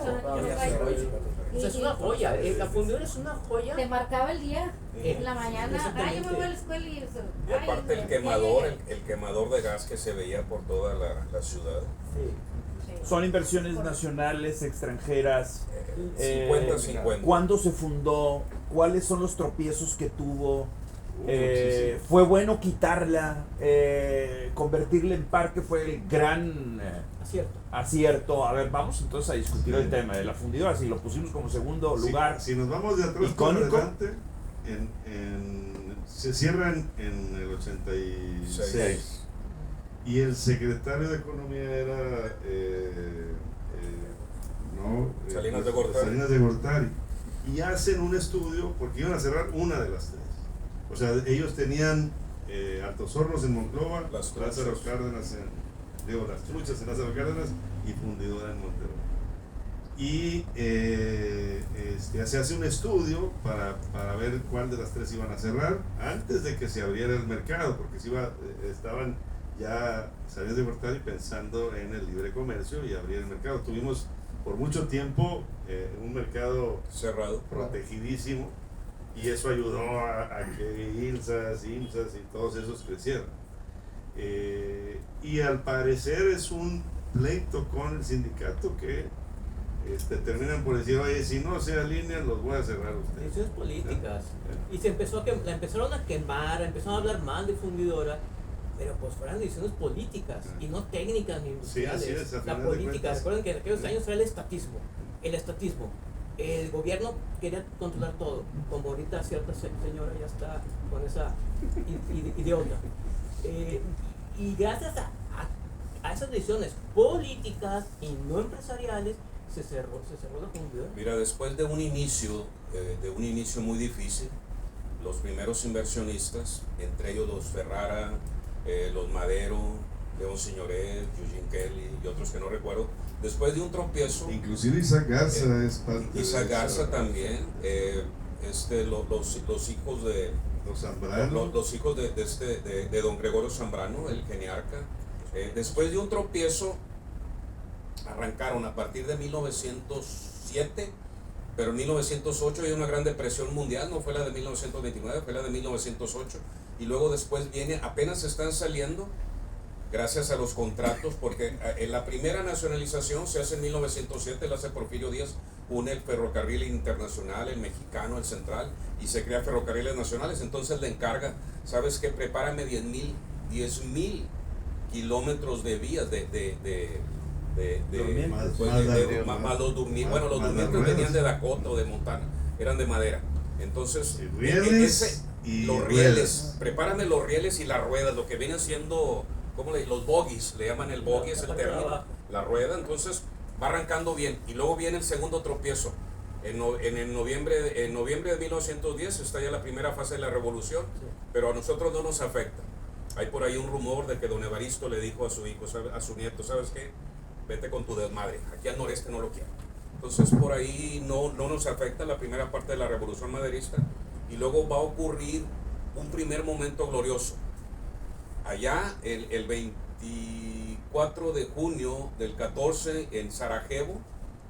O sea, es una joya, la fundidora es una joya. Te marcaba el día, en la mañana, yo me voy a la escuela y eso. Y aparte el quemador de gas que se veía por toda la ciudad. Son inversiones nacionales, extranjeras. 50-50. ¿Cuándo se fundó? ¿Cuáles son los tropiezos que tuvo? ¿Fue bueno quitarla? ¿Convertirla en parque fue el gran acierto? A ver, vamos entonces a discutir el tema de la fundidora. Si lo pusimos como segundo lugar. Si nos vamos de atrás para adelante, se cierran en el 86. Y el secretario de Economía era Salinas de Gortari. Y hacen un estudio porque iban a cerrar una de las 3. O sea, ellos tenían Altos Hornos en Monclova, Lázaro Cárdenas las truchas en Lázaro Cárdenas y fundidora en Monterrey. Y se hace un estudio para ver cuál de las 3 iban a cerrar antes de que se abriera el mercado, porque estaban ya Salinas de Gortari pensando en el libre comercio y abrir el mercado. Tuvimos por mucho tiempo un mercado cerrado, protegidísimo, y eso ayudó a que IMSS y todos esos crecieran. Y al parecer es un pleito con el sindicato que terminan por decir, oye, si no se alinean los voy a cerrar ustedes. Decisiones políticas. Y la empezaron a quemar, empezaron a hablar mal de fundidora, pero pues fueron decisiones políticas y no técnicas ni industriales. Sí, así es, la política, recuerden que en aquellos años era el estatismo. El gobierno quería controlar todo, como ahorita cierta señora ya está con esa idiota. Y gracias a esas decisiones políticas y no empresariales se cerró la fundidora. Mira, después de un inicio muy difícil, los primeros inversionistas, entre ellos los Ferrara, los Madero, León Signoret, Eugene Kelly y otros que no recuerdo, después de un tropiezo, inclusive Isaac Garza es parte Isaac Garza también, los hijos de Zambrano, los hijos de don Gregorio Zambrano, el geniarca, después de un tropiezo arrancaron a partir de 1907, pero en 1908 hay una gran depresión mundial, no fue la de 1929, fue la de 1908, y luego después apenas están saliendo gracias a los contratos, porque en la primera nacionalización se hace en 1907, la hace Porfirio Díaz, une el ferrocarril internacional, el mexicano, el central, y se crea ferrocarriles nacionales. Entonces le encarga, ¿sabes qué? Prepárame 10,000 kilómetros de vías más los durmientes. Bueno, los durmientes venían de Dakota o de Montana, eran de madera. Entonces, los rieles, prepárame los rieles y las ruedas, lo que vienen siendo los bogies, le llaman el bogie, es el término, la rueda. Entonces va arrancando bien, y luego viene el segundo tropiezo. En noviembre de 1910 está ya la primera fase de la revolución, pero a nosotros no nos afecta. Hay por ahí un rumor de que don Evaristo le dijo a su hijo, a su nieto, ¿sabes qué? Vete con tu desmadre, aquí al noreste no lo quiero. Entonces por ahí no nos afecta la primera parte de la revolución maderista, y luego va a ocurrir un primer momento glorioso. Allá el 24 de junio del 14 en Sarajevo,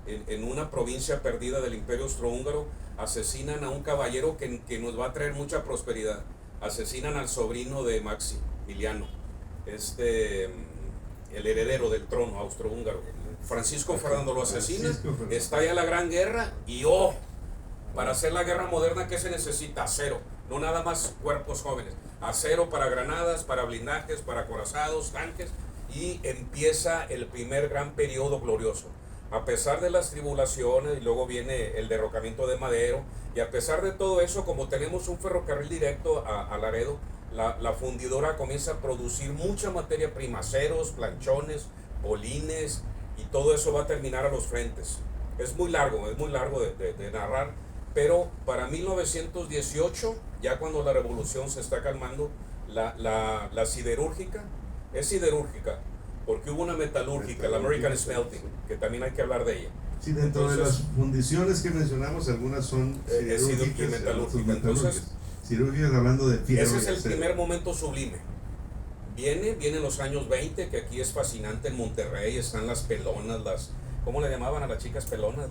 en una provincia perdida del Imperio Austrohúngaro, asesinan a un caballero que nos va a traer mucha prosperidad. Asesinan al sobrino de Maximiliano, el heredero del trono austrohúngaro. Francisco Fernando lo asesina, estalla la Gran Guerra y para hacer la guerra moderna, ¿qué se necesita? Acero, no nada más cuerpos jóvenes. Acero para granadas, para blindajes, para acorazados, tanques, y empieza el primer gran periodo glorioso. A pesar de las tribulaciones, y luego viene el derrocamiento de Madero, y a pesar de todo eso, como tenemos un ferrocarril directo a Laredo, la fundidora comienza a producir mucha materia prima, aceros, planchones, bolines, y todo eso va a terminar a los frentes. Es muy largo de narrar, pero para 1918, ya cuando la revolución se está calmando, la siderúrgica es siderúrgica, porque hubo una metalúrgica, la American Smelting, que también hay que hablar de ella. Sí, dentro de las fundiciones que mencionamos, algunas son siderúrgicas y metalúrgicas. Entonces, cirúrgicas hablando de fierro. Ese es el primer momento sublime. Vienen los años 20, que aquí es fascinante en Monterrey, están las pelonas, ¿cómo le llamaban a las chicas pelonas?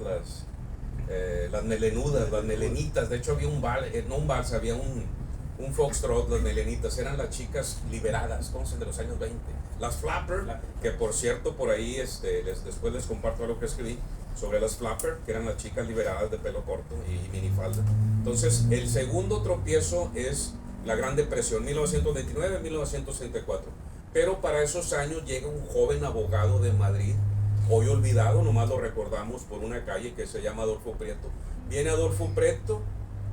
Las melenudas, las melenitas. De hecho había un vals, había un foxtrot, las melenitas, eran las chicas liberadas, ¿cómo se de los años 20? Las flapper, que por cierto por ahí después les comparto algo que escribí sobre las flapper, que eran las chicas liberadas de pelo corto y minifalda. Entonces el segundo tropiezo es la Gran Depresión, 1929-1964. Pero para esos años llega un joven abogado de Madrid, hoy olvidado, nomás lo recordamos por una calle que se llama Adolfo Prieto. Viene Adolfo Prieto,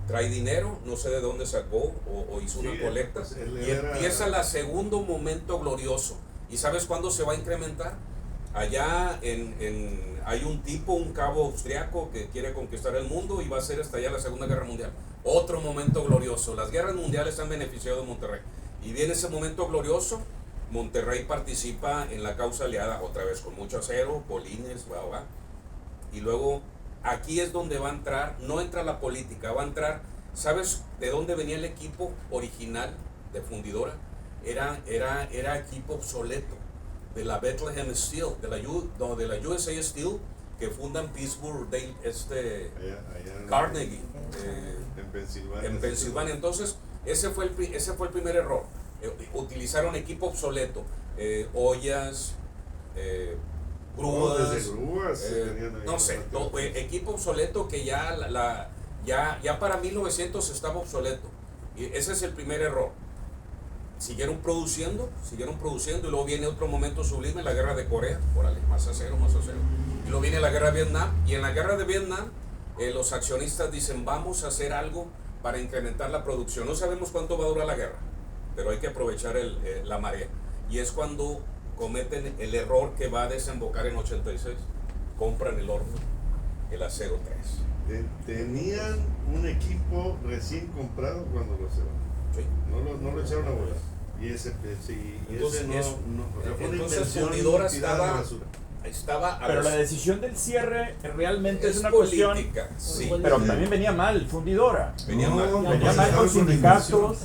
trae dinero, no sé de dónde sacó o hizo una colecta, y empieza el segundo momento glorioso. ¿Y sabes cuándo se va a incrementar? Allá hay un cabo austriaco que quiere conquistar el mundo y va a ser hasta allá la Segunda Guerra Mundial. Otro momento glorioso. Las guerras mundiales han beneficiado de Monterrey. Y viene ese momento glorioso. Monterrey participa en la causa aliada, otra vez con mucho acero, bolines, y luego aquí es donde va a entrar, no entra la política, va a entrar, ¿sabes de dónde venía el equipo original de fundidora? Era equipo obsoleto, de la Bethlehem Steel, de la USA Steel, que fundan Pittsburgh, Carnegie, en Pensilvania. Entonces, ese fue el primer error. Utilizaron equipo obsoleto, ollas, grúas, no sé, equipo obsoleto que ya para 1900 estaba obsoleto. Y ese es el primer error. Siguieron produciendo y luego viene otro momento sublime, la guerra de Corea, órale, más acero. Y luego viene la guerra de Vietnam, y en la guerra de Vietnam los accionistas dicen, vamos a hacer algo para incrementar la producción. No sabemos cuánto va a durar la guerra, pero hay que aprovechar la marea. Y es cuando cometen el error que va a desembocar en 86. Compran el horno, el acero 3. Tenían un equipo recién comprado cuando lo hicieron. Sí. No lo echaron a volar. Y ese entonces fundidora estaba pero la decisión del cierre realmente es una política, cuestión, sí. Pero también venía mal fundidora, venía mal con sindicatos,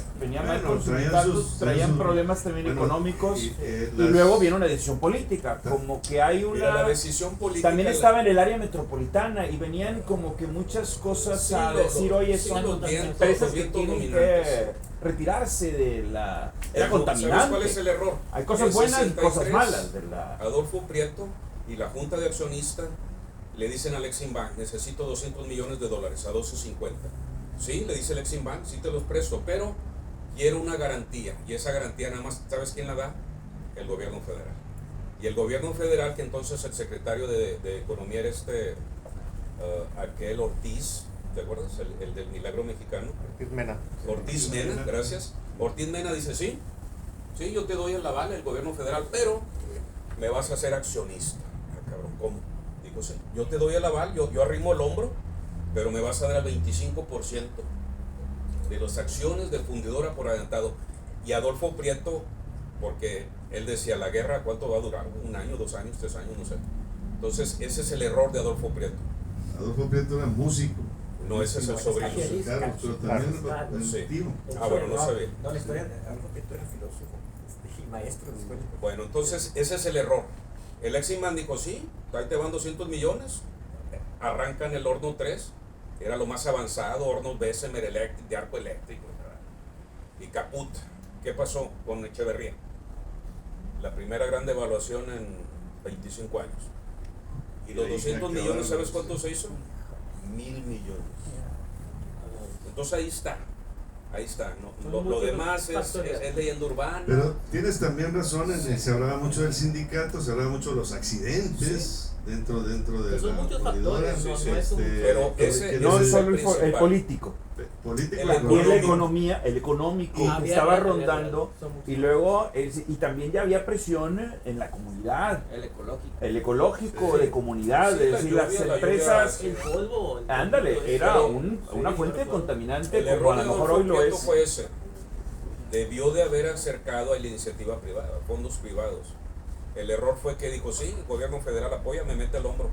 traían problemas también económicos, y luego viene una decisión política, como que hay la decisión política también estaba en el área metropolitana y venían como que muchas cosas a decir, oye, son empresas que tienen que retirarse de la... Era contaminante. ¿Sabes cuál es el error? Hay cosas buenas y cosas malas. Adolfo Prieto y la Junta de Accionistas le dicen al Exim-Bank, necesito $200 millones a 12.50. Sí, le dice el Exim-Bank, sí te los presto, pero quiero una garantía. Y esa garantía nada más, ¿sabes quién la da? El gobierno federal. Y el gobierno federal, que entonces el secretario de Economía era aquel Ortiz, ¿te acuerdas? El del milagro mexicano. Ortiz Mena, gracias. Ortiz Mena dice, sí, yo te doy el aval, el gobierno federal, pero me vas a hacer accionista. Ah, cabrón, ¿cómo? Digo, sí, yo te doy el aval, yo arrimo el hombro, pero me vas a dar el 25% de las acciones de fundidora por adelantado. Y Adolfo Prieto, porque él decía, la guerra, ¿cuánto va a durar? 1 año, 2 años, 3 años, no sé. Entonces, ese es el error de Adolfo Prieto. Adolfo Prieto era músico. No, ese es el sobrino. Claro, pero también sí. tío. Bueno, no sabía. No, la historia de Adolfo Prieto era filósofo y maestro de escuela. Bueno, entonces, ese es el error. El Eximan dijo, sí, ahí te van 200 millones. Arrancan el horno 3, era lo más avanzado, hornos Bessemer eléctrico, de arco eléctrico. Y caput. ¿Qué pasó con Echeverría? La primera gran devaluación en 25 años. Y los 200 millones, ¿sabes cuánto se hizo? 1,000 millones. Entonces ahí está. Ahí está. No, lo demás es leyenda urbana. Pero tienes también razón, se hablaba mucho del sindicato, se hablaba mucho de los accidentes dentro de son la muchos fundidora. factores, pero ese No es solo principal. el político. Político, Y el economía, el económico que estaba rondando, y luego y también ya había presión en la comunidad, el ecológico de comunidades, Sí, y las la empresas, El polvo. ándale, era una fuente contaminante, El como error a de lo mejor Adolfo hoy lo Prieto es. fue ese. Debió de haber acercado a la iniciativa privada, a fondos privados. El error fue que dijo, sí, el gobierno federal apoya, me mete el hombro.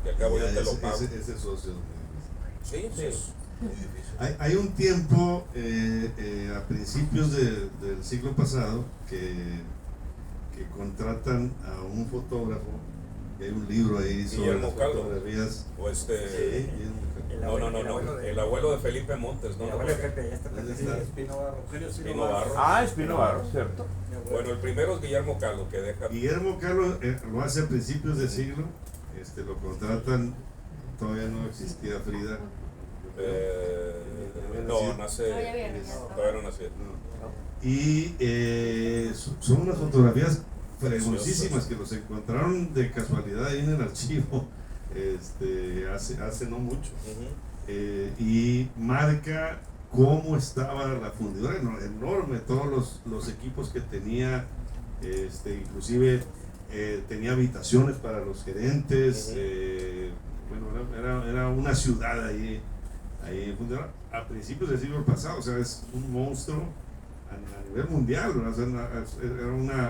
Y al cabo yo te lo pago. Ese socio. Sí, sí. Es muy difícil. Hay un tiempo a principios del siglo pasado que contratan a un fotógrafo, y hay un libro ahí sobre Guillermo las Calvo. fotografías. O Sí, Guillermo Calvo. No, el abuelo de Felipe Montes, ¿no? El abuelo de Pepe, ya está ¿Dónde Pepe. está? Espino Barro. Ah, Espino Barro, ¿cierto? Bueno, el primero es Guillermo Calvo, que deja... Guillermo Calvo lo hace a principios del siglo, lo contratan, todavía no existía Frida. no, nace... No, ya había nacido. Todavía no nació. No. Y son unas fotografías fregoncísimas que los encontraron de casualidad ahí en el archivo hace no mucho. Y marca cómo estaba la fundidora, enorme, todos los equipos que tenía, inclusive tenía habitaciones para los gerentes, bueno, era una ciudad ahí en fundidora a principios del siglo pasado, o sea, es un monstruo a nivel mundial, ¿no? O sea, era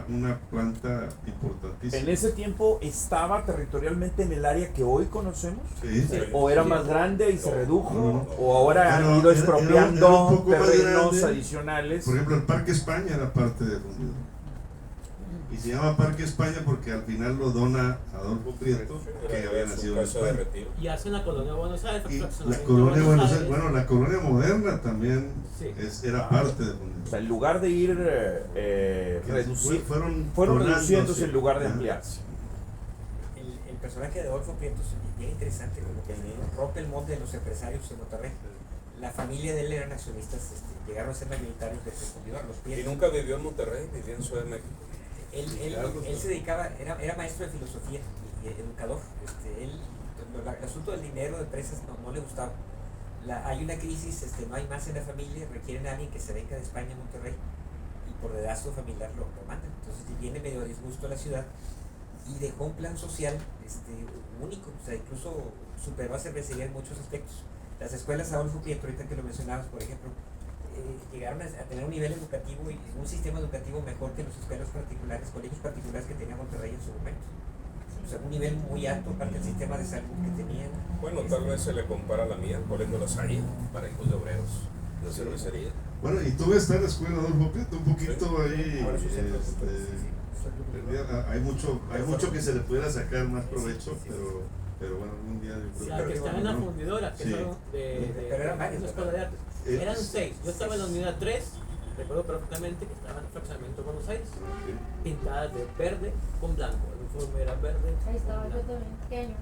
una planta importantísima. En ese tiempo estaba territorialmente en el área que hoy conocemos, Sí. o era más grande y se redujo, No. o ahora han Pero ido era un expropiando poco más terrenos grande. adicionales. Por ejemplo, el Parque España era parte de fundidora. Y se llama Parque España porque al final lo dona Adolfo Prieto, que había nacido en Su casa de España. retiro. Y hacen la colonia de Buenos Aires. Y la fraccionamiento colonia de Buenos Aires, bueno, la colonia moderna también Sí. era parte de O fundidora. sea, en lugar de ir fueron tornándose. reduciéndose en lugar de Ajá. ampliarse. El personaje de Adolfo Prieto es bien interesante, como que rompe el molde de los empresarios en Monterrey. La familia de él eran accionistas, llegaron a ser mayoritarios de fundidor, los Y Prieto. nunca vivió en Monterrey, vivió en Ciudad de México. Él se dedicaba, era maestro de filosofía y educador. El asunto del dinero de empresas no le gustaba. Hay una crisis, no hay más en la familia, requieren a alguien que se venga de España a Monterrey y por dedazo familiar lo mandan. Entonces viene medio a disgusto a la ciudad y dejó un plan social único, o sea, incluso superó a cervecería en muchos aspectos. Las escuelas Adolfo Prieto, ahorita que lo mencionabas, por ejemplo, llegaron a tener un nivel educativo y un sistema educativo mejor que las escuelas particulares, colegios particulares que tenía Monterrey en su momento. O sea, un nivel muy alto, aparte del sistema de salud que tenían. Bueno, tal vez se le compara a la mía, el Colegio La Salle, para hijos de obreros, de cervecería. Bueno, y tú ves en la escuela Adolfo Prieto, un poquito ahí. Ahora su centro de cultura, Hay mucho que se le pudiera sacar más provecho, pero bueno, algún día yo O creo sea, que están en la ¿no? fundidora, que Sí. son Pero eran varios, una escuela de arte. Eran 6. Yo estaba en la unidad 3, recuerdo perfectamente que estaba en el fraccionamiento de Buenos Aires, pintadas de verde con blanco. El uniforme era verde. Ahí estaba yo blanco. también. ¿Qué año?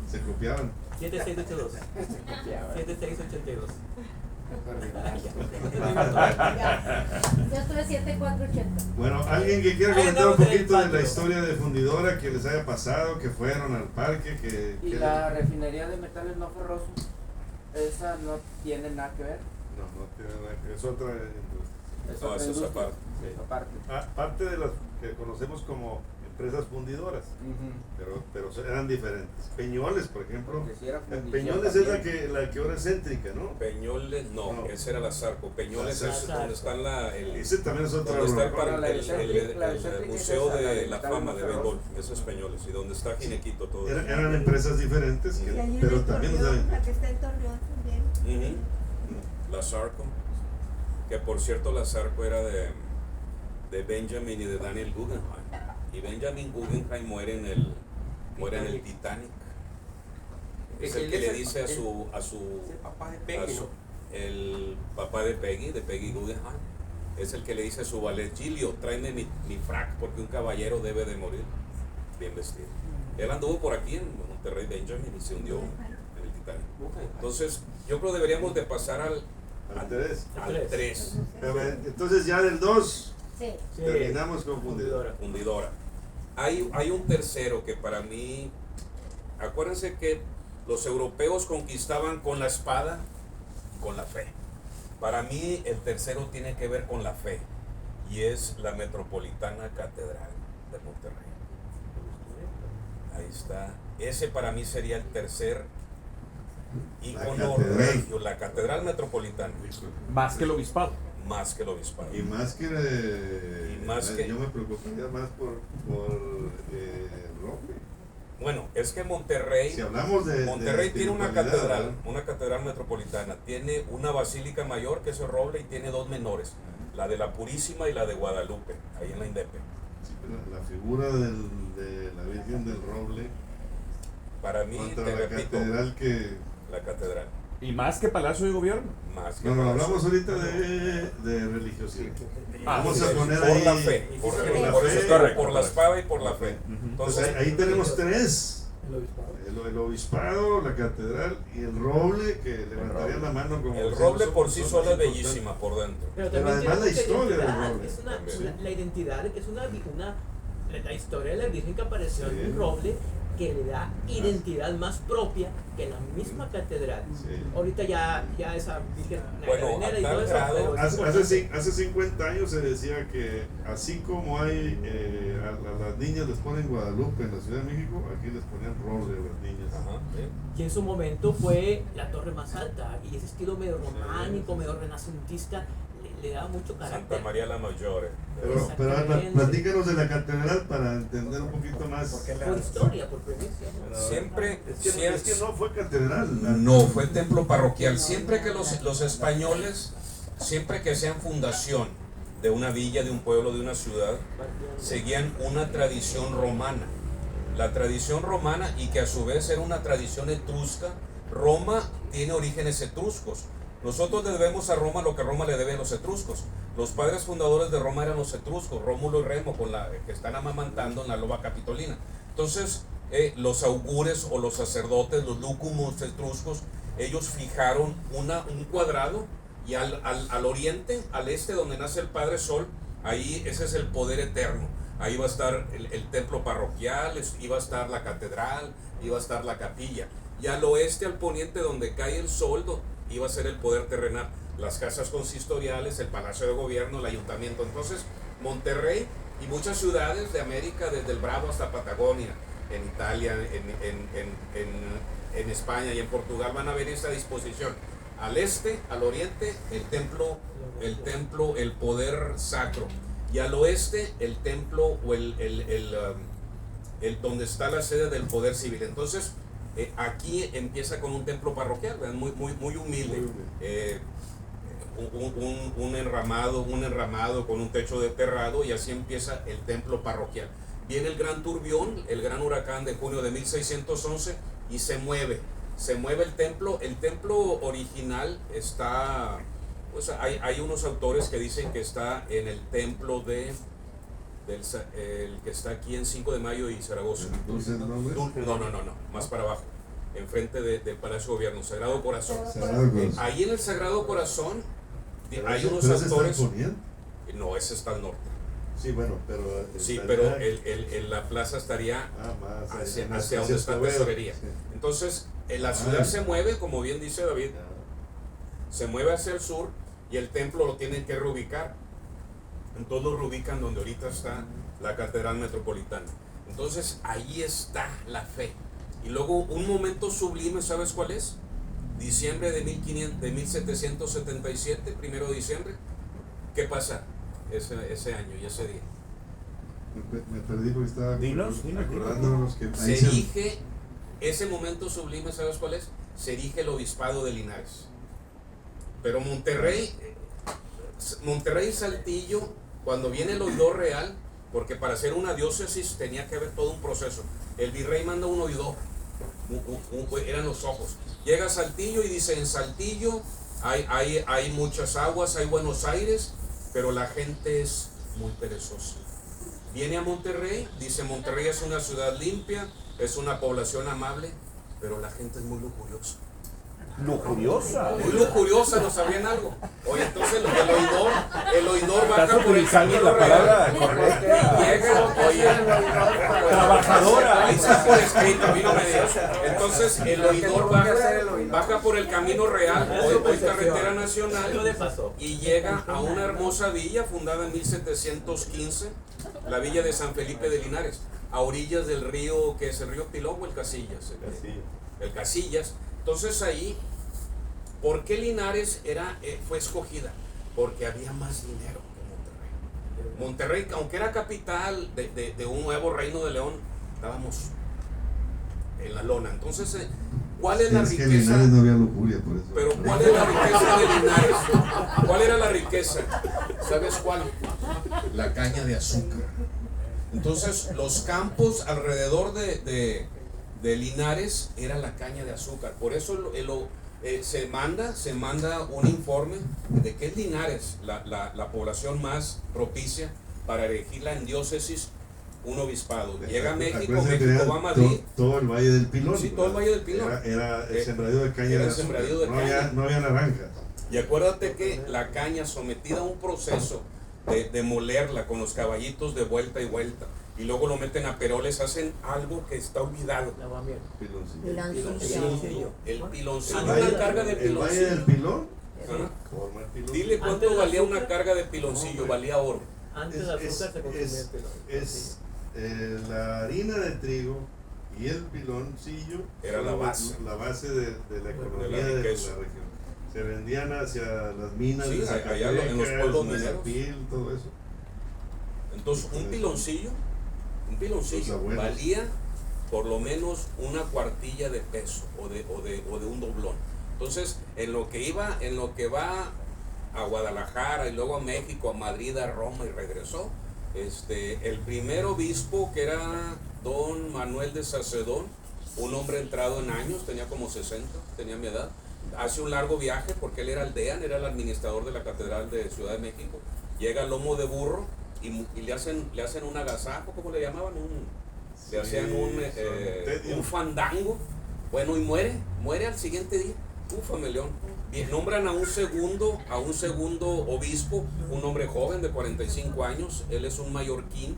Se copiaban. 7682. 7682. Yo estuve 7480. Bueno, alguien que quiera Ahí comentar un andamos en el poquito de la patio. historia de fundidora que les haya pasado, que fueron al parque, Y la refinería de metales no ferrosos, esa no tiene nada que ver. No tiene nada que ver, es otra industria. Es No, otra eso es industria. aparte. Aparte. Parte de las que conocemos como empresas fundidoras, pero eran diferentes. Peñoles, por ejemplo, Peñoles es la que ahora es céntrica, ¿no? Peñoles, no, esa era la Zarco. Peñoles es donde está ese también es otra, donde está el Museo de la Fama de béisbol, eso es Peñoles, y donde está Ginequito, todo. Eran empresas diferentes, pero también la que está en Torreón también. La Zarco, que por cierto la Zarco era de Benjamin y de Daniel Guggenheim, y Benjamin Guggenheim muere en el Titanic. Es el que le dice a su el papá de Peggy, ¿no? El papá de Peggy Guggenheim, es el que le dice a su valet: Gilio, tráeme mi frac porque un caballero debe de morir bien vestido. Él anduvo por aquí en Monterrey, Benjamin, y se hundió en el Titanic. Entonces yo creo que deberíamos de pasar al 3. Entonces ya del 2 Sí. terminamos con Fundidora. Hay un tercero que para mí, acuérdense que los europeos conquistaban con la espada y con la fe. Para mí el tercero tiene que ver con la fe, y es la Metropolitana Catedral de Monterrey. Ahí está. Ese para mí sería el tercer ícono regio, la Catedral Metropolitana. Más que el obispado. Más que el obispado. Y más que yo me preocuparía más por Roble. Bueno, es que Monterrey, si hablamos Monterrey de tiene una espiritualidad, catedral metropolitana, tiene una basílica mayor que es el Roble y tiene dos menores, la de la Purísima y la de Guadalupe, ahí en la Indepe. Sí, pero la figura de la Virgen del Roble, para mí, contra te la repito, catedral la catedral. Y más que Palacio de Gobierno. Más que no, Palacio. hablamos ahorita de religiosidad. Vamos sí, a poner por ahí la fe, por la espada y por la fe. Entonces, Pues ahí tenemos 3: El obispado. el obispado, la catedral y el Roble, que levantaría la mano como el Roble por sí son solo es importantes. bellísima por dentro. Pero Pero también además la tiene mucha historia del identidad, roble. la identidad es la historia de la Virgen que apareció en un roble, que le da identidad más propia que la misma catedral. Sí. Ahorita ya esa Virgen Bueno, negra y a tal todo eso, grado, pero es Hace 50 años se decía que así como hay a las niñas les ponen Guadalupe en la Ciudad de México, aquí les ponían Roble a las niñas. Ajá, sí. y en su momento fue la torre más alta, y ese estilo medio románico, medio renacentista le daba mucho carácter. Santa María la Mayor. Pero Exactamente. platícanos de la catedral para entender un poquito más. Por historia, por premisa. Siempre, Es que no fue catedral. no, fue templo parroquial. Siempre que los españoles, siempre que sean fundación de una villa, de un pueblo, de una ciudad, seguían una tradición romana. La tradición romana, y que a su vez era una tradición etrusca. Roma tiene orígenes etruscos. Nosotros le debemos a Roma lo que Roma le debe a los etruscos. Los padres fundadores de Roma eran los etruscos, Rómulo y Remo, que están amamantando en la loba capitolina. Entonces, los augures o los sacerdotes, los lúcumos etruscos, ellos fijaron un cuadrado, y al oriente, al este, donde nace el Padre Sol, ahí ese es el poder eterno. Ahí va a estar el templo parroquial, iba a estar la catedral, iba a estar la capilla. Y al oeste, al poniente, donde cae el sol, iba a ser el poder terrenal, las casas consistoriales, el Palacio de Gobierno, el ayuntamiento. Entonces, Monterrey y muchas ciudades de América, desde el Bravo hasta Patagonia, en Italia, en España y en Portugal, van a ver esa disposición. Al este, al oriente, el templo, el poder sacro. Y al oeste, el templo o donde está la sede del poder civil. Entonces, aquí empieza con un templo parroquial, muy humilde, un enramado con un techo de terrado, y así empieza el templo parroquial. Viene el gran turbión, el gran huracán de junio de 1611, y se mueve el templo. El templo original está, pues hay unos autores que dicen que está en el templo el que está aquí en 5 de Mayo y Zaragoza. No, más para abajo, enfrente del Palacio de Gobierno, Sagrado Corazón. Ahí en el Sagrado Corazón hay unos autores. No, ese está al norte. Sí, bueno, pero la plaza estaría hacia donde está Escobedo. Tesorería. Sí. Entonces, la ciudad se mueve, como bien dice David, se mueve hacia el sur, y el templo lo tienen que reubicar. Entonces lo reubican donde ahorita está la Catedral Metropolitana. Entonces ahí está la fe. Y luego un momento sublime, ¿sabes cuál es? Diciembre de 1777, 1 de diciembre. ¿Qué pasa ese año y ese día? Me perdí porque estaba acordándonos que se erige, ese momento sublime, ¿sabes cuál es? Se erige el obispado de Linares. Pero Monterrey y Saltillo, cuando viene el oidor real, porque para ser una diócesis tenía que haber todo un proceso. El virrey manda un oidor, eran los ojos. Llega a Saltillo y dice, en Saltillo hay muchas aguas, hay Buenos Aires, pero la gente es muy perezosa. Viene a Monterrey, dice, Monterrey es una ciudad limpia, es una población amable, pero la gente es muy lujuriosa. ¿Lujuriosa? Muy lujuriosa, ¿no sabían algo? Oye, entonces el oidor baja por el camino la palabra real. correcta. Llega, oye, trabajadora. Ahí está por escrito, a mí no me digas. Entonces el oidor baja por el camino real, hoy carretera nacional, y llega a una hermosa villa fundada en 1715, la villa de San Felipe de Linares, a orillas del río, que es el río Pilón o el Casillas. El Casillas. Entonces ahí, ¿por qué Linares fue escogida? Porque había más dinero que Monterrey. Monterrey, aunque era capital de un nuevo reino de León, estábamos en la lona. Entonces, ¿cuál es la riqueza? Que en Linares no había lujuria, por eso. Pero ¿cuál es la riqueza de Linares? ¿Cuál era la riqueza? ¿Sabes cuál? La caña de azúcar. Entonces, los campos alrededor de Linares era la caña de azúcar. Por eso se manda un informe de que es Linares la población más propicia para elegirla en diócesis, un obispado. Llega a México va a Madrid. Todo el Valle del Pilón. Sí, todo el Valle del Pilón. Era el sembradío de caña de azúcar. No había naranjas. Y acuérdate que la caña, sometida a un proceso de molerla con los caballitos de vuelta y vuelta, y luego lo meten a peroles, hacen algo que está olvidado. Piloncillo. El piloncillo, una carga de piloncillo. ¿El Valle del Pilón? Dile cuánto valía una carga de piloncillo, valía oro. Antes de azúcar se consumía el pilón. Es la harina de trigo y el piloncillo era la base de la economía de la región. Se vendían hacia las minas de allá en los pueblos mineros, todo eso. Entonces un piloncillo valía por lo menos una cuartilla de peso o de un doblón. Entonces en lo que va a Guadalajara y luego a México, a Madrid, a Roma y regresó, el primer obispo, que era don Manuel de Sacedón, un hombre entrado en años, tenía como 60, tenía mi edad, hace un largo viaje porque él era aldeán, era el administrador de la catedral de Ciudad de México, llega al lomo de burro y le hacen un agasajo, ¿cómo le llamaban? Le hacían un fandango, bueno, y muere al siguiente día, un familión. Nombran a un segundo obispo, un hombre joven de 45 años, él es un mallorquín.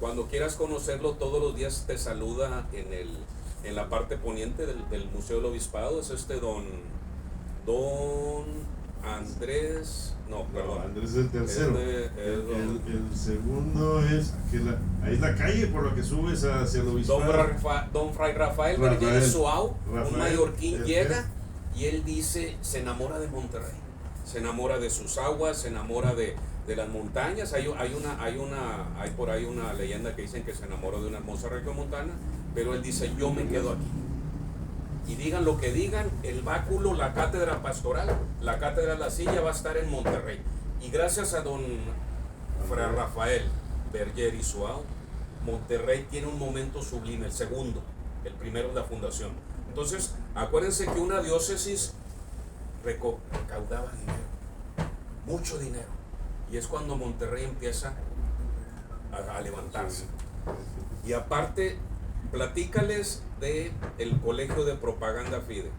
Cuando quieras conocerlo, todos los días te saluda en la parte poniente del Museo del Obispado, es don Andrés, Andrés es el tercero. El segundo es ahí es la calle por la que subes hacia el obispado. Don Fray Rafael Vergés Suau, un mallorquín, llega y él dice, se enamora de Monterrey, se enamora de sus aguas, se enamora de las montañas. Hay por ahí una leyenda que dicen que se enamoró de una hermosa regiomontana, pero él dice, yo me quedo aquí. Y digan lo que digan, el báculo, la cátedra pastoral, la cátedra La Silla va a estar en Monterrey. Y gracias a don Fray Rafael Vergés Suau, Monterrey tiene un momento sublime, el segundo, el primero de la fundación. Entonces, acuérdense que una diócesis recaudaba dinero, mucho dinero, y es cuando Monterrey empieza a levantarse. Y aparte, platícales del Colegio de Propaganda Fide,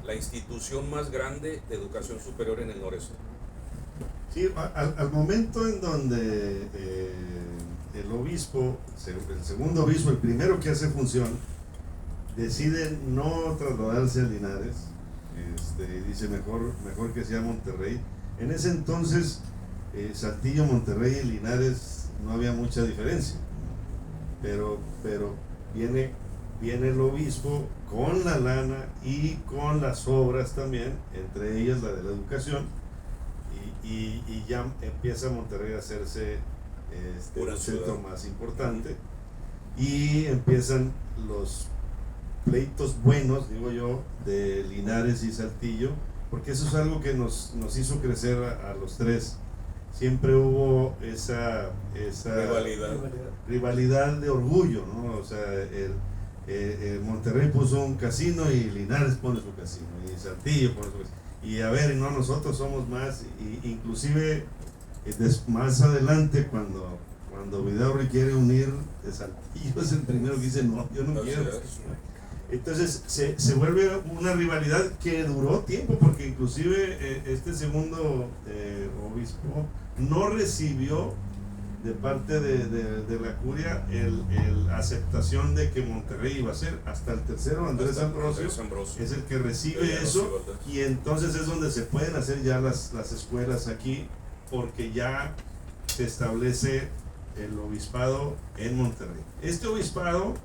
la institución más grande de educación superior en el noreste. Sí, al momento en donde el obispo, el segundo obispo, el primero que hace función, decide no trasladarse a Linares, dice mejor que sea Monterrey. En ese entonces, Saltillo, Monterrey y Linares no había mucha diferencia. pero viene el obispo con la lana y con las obras también, entre ellas la de la educación, y ya empieza Monterrey a hacerse un centro más importante, y empiezan los pleitos buenos, digo yo, de Linares y Saltillo, porque eso es algo que nos hizo crecer a los tres. Siempre hubo esa rivalidad de orgullo, ¿no? O sea, Monterrey puso un casino y Linares pone su casino, y Saltillo pone su casino. Y a ver, no, nosotros somos más, y inclusive más adelante cuando Vidaurri quiere unir Saltillo, es el primero que dice, no, yo no quiero. Entonces se vuelve una rivalidad que duró tiempo, porque inclusive este segundo obispo no recibió de parte de la curia la aceptación de que Monterrey iba a ser. Hasta el tercero, Andrés Ambrosio, es el que recibe eso, y entonces es donde se pueden hacer ya las escuelas aquí, porque ya se establece el obispado en Monterrey. Este obispado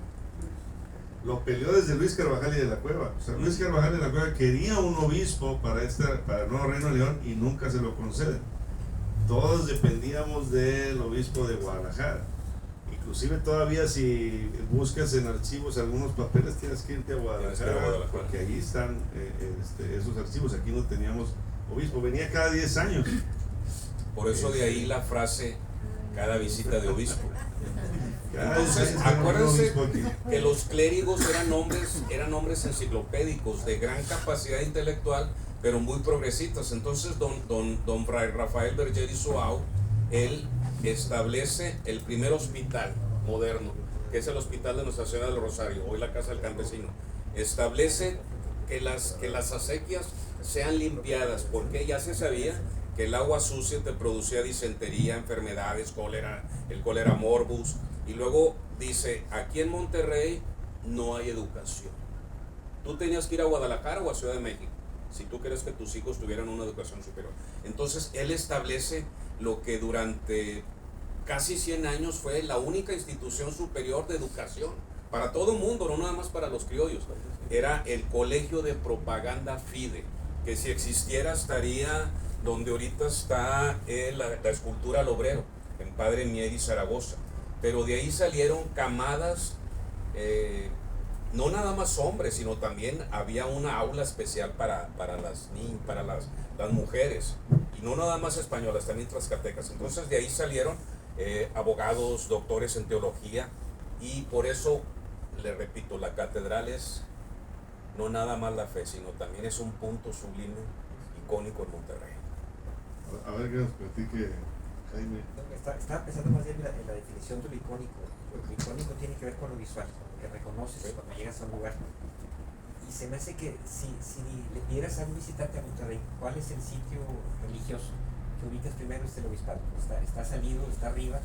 lo peleó desde Luis Carvajal y de la Cueva. O sea, Luis Carvajal de la Cueva quería un obispo para el Nuevo Reino de León y nunca se lo conceden. Todos dependíamos del obispo de Guadalajara. Inclusive todavía si buscas en archivos algunos papeles tienes que irte a Guadalajara, porque allí están esos archivos. Aquí no teníamos obispo, venía cada 10 años. Por eso de ahí la frase, cada visita de obispo. Entonces, acuérdense que los clérigos eran hombres enciclopédicos de gran capacidad intelectual, pero muy progresistas. Entonces don Fray Rafael Berger y Suau, él establece el primer hospital moderno, que es el Hospital de Nuestra Señora del Rosario, hoy la Casa del Campesino. Establece que las acequias sean limpiadas, porque ya se sabía que el agua sucia te producía disentería, enfermedades, cólera, el cólera morbus. Y luego dice, aquí en Monterrey no hay educación. Tú tenías que ir a Guadalajara o a Ciudad de México si tú quieres que tus hijos tuvieran una educación superior. Entonces él establece lo que durante casi 100 años fue la única institución superior de educación para todo el mundo, no nada más para los criollos. Era el Colegio de Propaganda Fide, que si existiera estaría donde ahorita está la escultura al obrero, en Padre Mier y Zaragoza. Pero de ahí salieron camadas, no nada más hombres, sino también había una aula especial para las mujeres, y no nada más españolas, también tlaxcaltecas. Entonces de ahí salieron abogados, doctores en teología, y por eso, le repito, la catedral es no nada más la fe, sino también es un punto sublime, icónico en Monterrey. A ver que nos platique Jaime. Estaba pensando más bien en la definición de lo icónico. Lo icónico tiene que ver con lo visual, lo que reconoces cuando llegas a un lugar. Y se me hace que si le pidieras a un visitante a Monterrey, ¿cuál es el sitio religioso que ubicas primero? Es el obispado. Está salido, está arriba.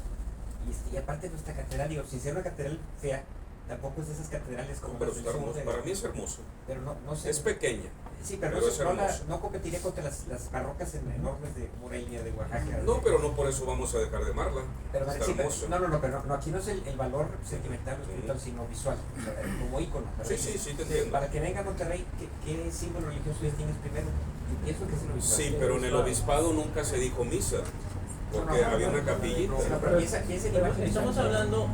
Y aparte de nuestra catedral, digo, sin ser una catedral fea, tampoco es de esas catedrales como pero está hermoso. Para mí es hermoso. Pero no sé. Es pequeña. Sí, pero no competiría contra las barrocas enormes de Morelia, de Oaxaca. No, pero no por eso vamos a dejar de amarla. Pero, está hermoso. No, aquí no es el valor sentimental o espiritual, sino visual, como ícono. Sí, te entiendo. Para que venga a Monterrey, ¿qué símbolo religioso tienes primero? Yo pienso que es el obispado. Sí, pero en el obispado nunca se dijo misa, porque había una capillita. Estamos hablando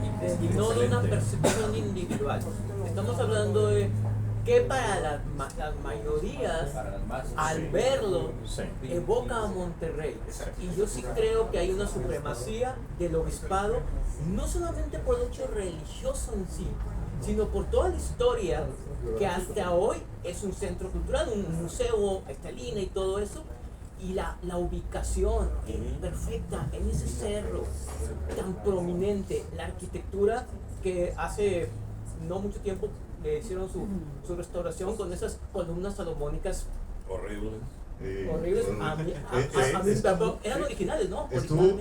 no de una percepción individual, estamos hablando de que para las mayorías, al verlo, evoca a Monterrey. Y yo sí creo que hay una supremacía del obispado, no solamente por el hecho religioso en sí, sino por toda la historia que hasta hoy es un centro cultural, un museo, está el INE y todo eso. Y la ubicación perfecta en ese cerro tan prominente, la arquitectura que hace no mucho tiempo le hicieron su restauración con esas columnas salomónicas horribles, horribles. A mí eran originales, ¿no?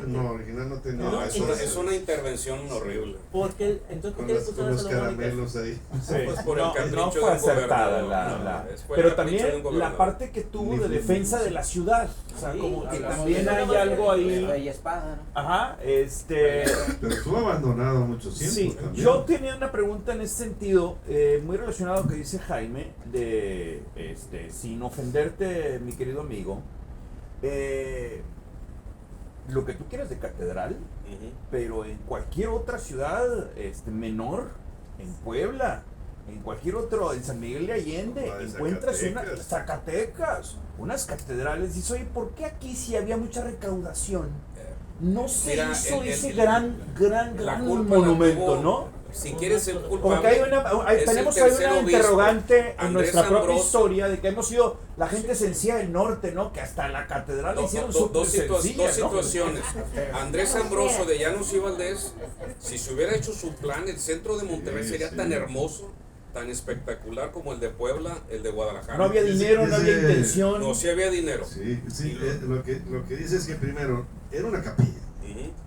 No, original no tenía. No, es una intervención horrible. Porque entonces, ¿por qué le pusieron los caramelos ahí? Sí. Pues por el No capricho fue de un acertada gobernador. pero también la parte que tuvo de defensa de la ciudad, o sea, como que también hay algo ahí. Y espada, ¿no? Ajá, Pero estuvo abandonado mucho tiempo. Sí, también. yo tenía una pregunta en ese sentido, muy relacionado a lo que dice Jaime, de, sin ofenderte, mi querido amigo, lo que tú quieras de catedral, pero en cualquier otra ciudad menor, en Puebla, en cualquier otro, en San Miguel de Allende, encuentras Zacatecas, unas catedrales. Dices, oye, ¿por qué aquí sí había mucha recaudación? No se hizo ese gran monumento, ¿no? Si quieres ser culpable, como que tenemos ahí una interrogante en nuestra propia historia de que hemos sido la gente sencilla del norte, ¿no? Que hasta la catedral le hicieron súper sencilla, dos situaciones. Andrés Ambroso de Llanos y Valdés, si se hubiera hecho su plan, el centro de Monterrey sería tan hermoso, tan espectacular como el de Puebla, el de Guadalajara. No había dinero, no había intención. No, sí había dinero. Sí, lo que dice es que primero era una capilla,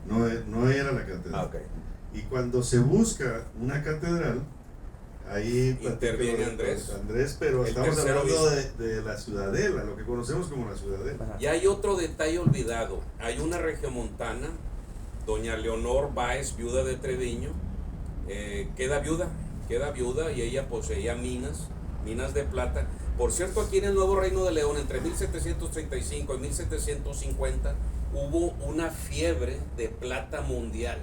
no era la catedral. Okay. Y cuando se busca una catedral, ahí interviene Andrés, pero estamos hablando de la Ciudadela, lo que conocemos como la Ciudadela. Y hay otro detalle olvidado. Hay una regiomontana, doña Leonor Báez, viuda de Treviño, queda viuda y ella poseía minas de plata. Por cierto, aquí en el Nuevo Reino de León, entre 1735 y 1750, hubo una fiebre de plata mundial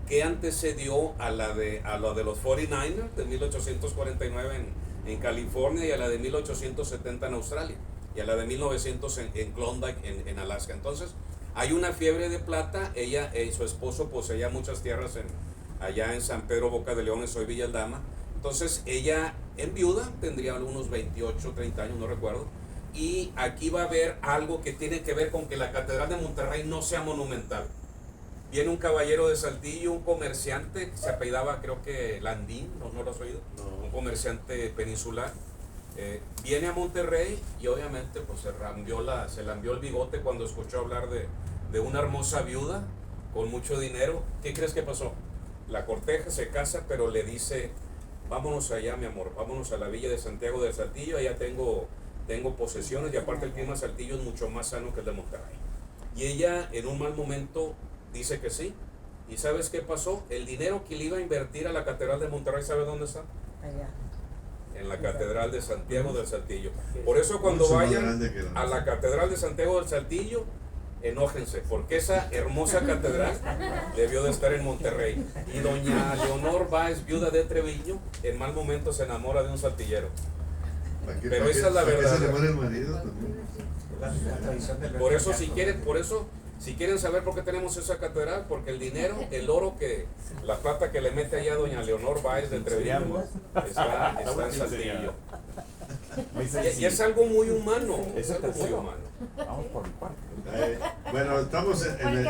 que antecedió a la de los 49ers de 1849 en California y a la de 1870 en Australia y a la de 1900 en Klondike en Alaska. Entonces hay una fiebre de plata. Ella y su esposo poseía muchas tierras allá en San Pedro Boca de León, en Soy Villaldama. Entonces ella en viuda tendría unos 28, 30 años, no recuerdo. Y aquí va a haber algo que tiene que ver con que la Catedral de Monterrey no sea monumental. Viene un caballero de Saltillo, un comerciante, que se apellidaba creo que Landín, ¿no lo has oído? No. Un comerciante peninsular. Viene a Monterrey y obviamente pues se lambió el bigote cuando escuchó hablar de una hermosa viuda con mucho dinero. ¿Qué crees que pasó? La corteja, se casa, pero le dice, vámonos allá, mi amor, vámonos a la villa de Santiago del Saltillo, allá tengo posesiones y aparte el clima de Saltillo es mucho más sano que el de Monterrey. Y ella en un mal momento dice que sí. ¿Y sabes qué pasó? El dinero que le iba a invertir a la Catedral de Monterrey, ¿sabes dónde está? Allá. En la Catedral de Santiago del Saltillo. Por eso cuando vayan a la Catedral de Santiago del Saltillo, enójense, porque esa hermosa catedral debió de estar en Monterrey. Y doña Leonor Báez, viuda de Treviño, en mal momento se enamora de un saltillero. Pero esa es la verdad. Por eso si quieren saber por qué tenemos esa catedral, porque el dinero, el oro la plata que le mete allá doña Leonor Báez de Treviño está en Saltillo. Y es algo muy humano. Vamos por mi parte. Bueno, estamos en el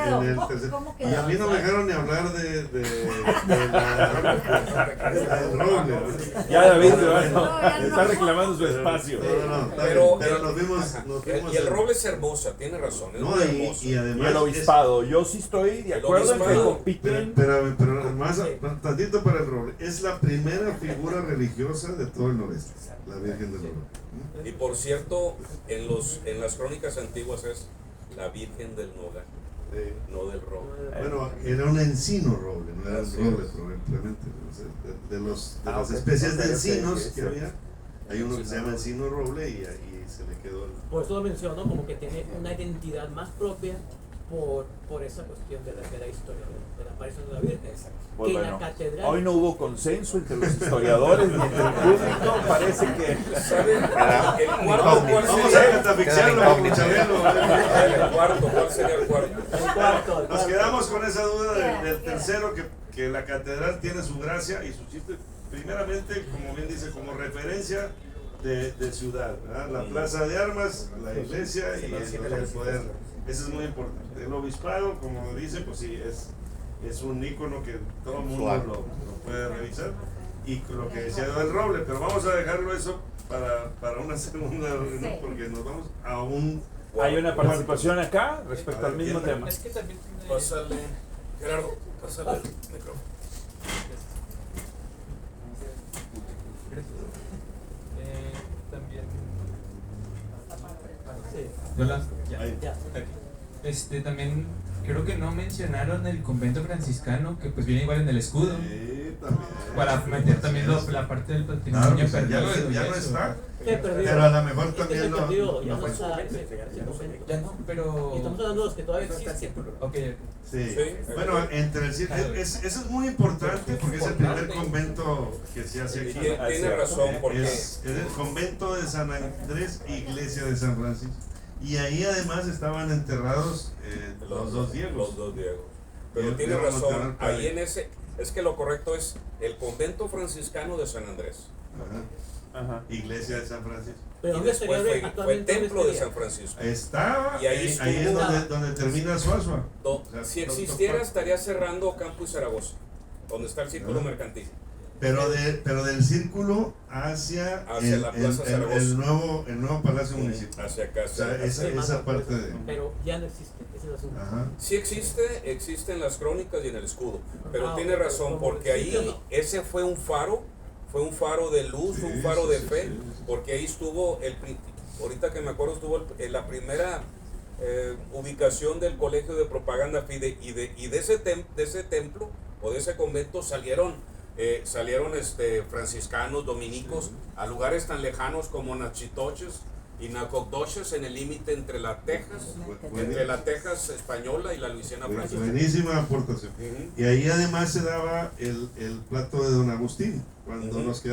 tercer. Y a mí no me dejaron ni hablar del roble. Ya David está reclamando su espacio. Pero nos vimos. Y el roble es hermosa, tiene razón. Es muy hermoso. Y además. Y el obispado, yo sí estoy de acuerdo en que compiten. Pero más tantito para el roble. Es la primera figura religiosa de todo el noreste, la Virgen del Roble. Y por cierto, en las crónicas antiguas es la Virgen del Nogal, no del roble. Bueno, era un encino roble, no era el roble probablemente. De las especies de encinos que había, hay uno que se llama encino roble y ahí se le quedó. Por eso lo menciono, como que tiene una identidad más propia por esa cuestión de la historia de la aparición de la Virgen. Pues que bueno, la catedral, hoy no hubo consenso entre los historiadores ni entre el público, parece que el cuarto, ¿cuál vamos sería? a catafixiarlo como Chabelo. El cuarto, ¿cuál sería el cuarto? Nos quedamos con esa duda del tercero, que la catedral tiene su gracia y su chiste, primeramente, como bien dice, como referencia de ciudad, ¿verdad? La plaza de armas, la iglesia y el poder. Eso es muy importante. El obispado, como dice, pues sí, es un ícono que todo el mundo lo puede revisar. y lo que decía del roble, pero vamos a dejarlo eso para una segunda reunión, porque nos vamos a un... Hay una participación acá respecto al mismo tema. Es que también Pásale, Gerardo, pásale el micrófono. también. Hola. Ya. También creo que no mencionaron el convento franciscano, que pues viene igual en el escudo. Sí, también. Para meter también la parte del patrimonio Claro, perdido. ya y no eso. está. Pero a lo mejor también no. Ya no, pero... Estamos hablando de los que todavía existen. Ok. Sí. Bueno, entre el eso es muy importante porque es el primer convento que se hace aquí. Tiene razón, porque Es el convento de San Andrés, iglesia de San Francisco. Y ahí además estaban enterrados los dos Diegos. Los dos Diegos. Pero tiene razón, ahí en ese, es que lo correcto es el convento franciscano de San Andrés. Ajá. Iglesia de San Francisco. Pero Y ¿dónde después sería fue el templo de San Francisco. Estaba, Y ahí es donde termina Suazua. Si existiera, estaría cerrando Campo y Zaragoza, donde está el círculo mercantil. Pero del círculo hacia la Plaza Zaragoza. el nuevo Palacio Municipal. Hacia acá. O sea, esa parte de... Pero ya no existe, ese es el asunto. Ajá. Sí existe en las crónicas y en el escudo, pero tiene ok, razón, como porque el sitio ahí no. ese fue un faro de luz, Sí, un faro de fe, sí. porque ahí estuvo ahorita que me acuerdo, estuvo la primera ubicación del Colegio de Propaganda Fide, y de ese templo o de ese convento salieron franciscanos, dominicos, a lugares tan lejanos como Nachitoches y Nacogdoches, en el límite entre la Texas española y la Luisiana francesa. Buenísima aportación. Y ahí además se daba el plato de Don Agustín, cuando nos quedamos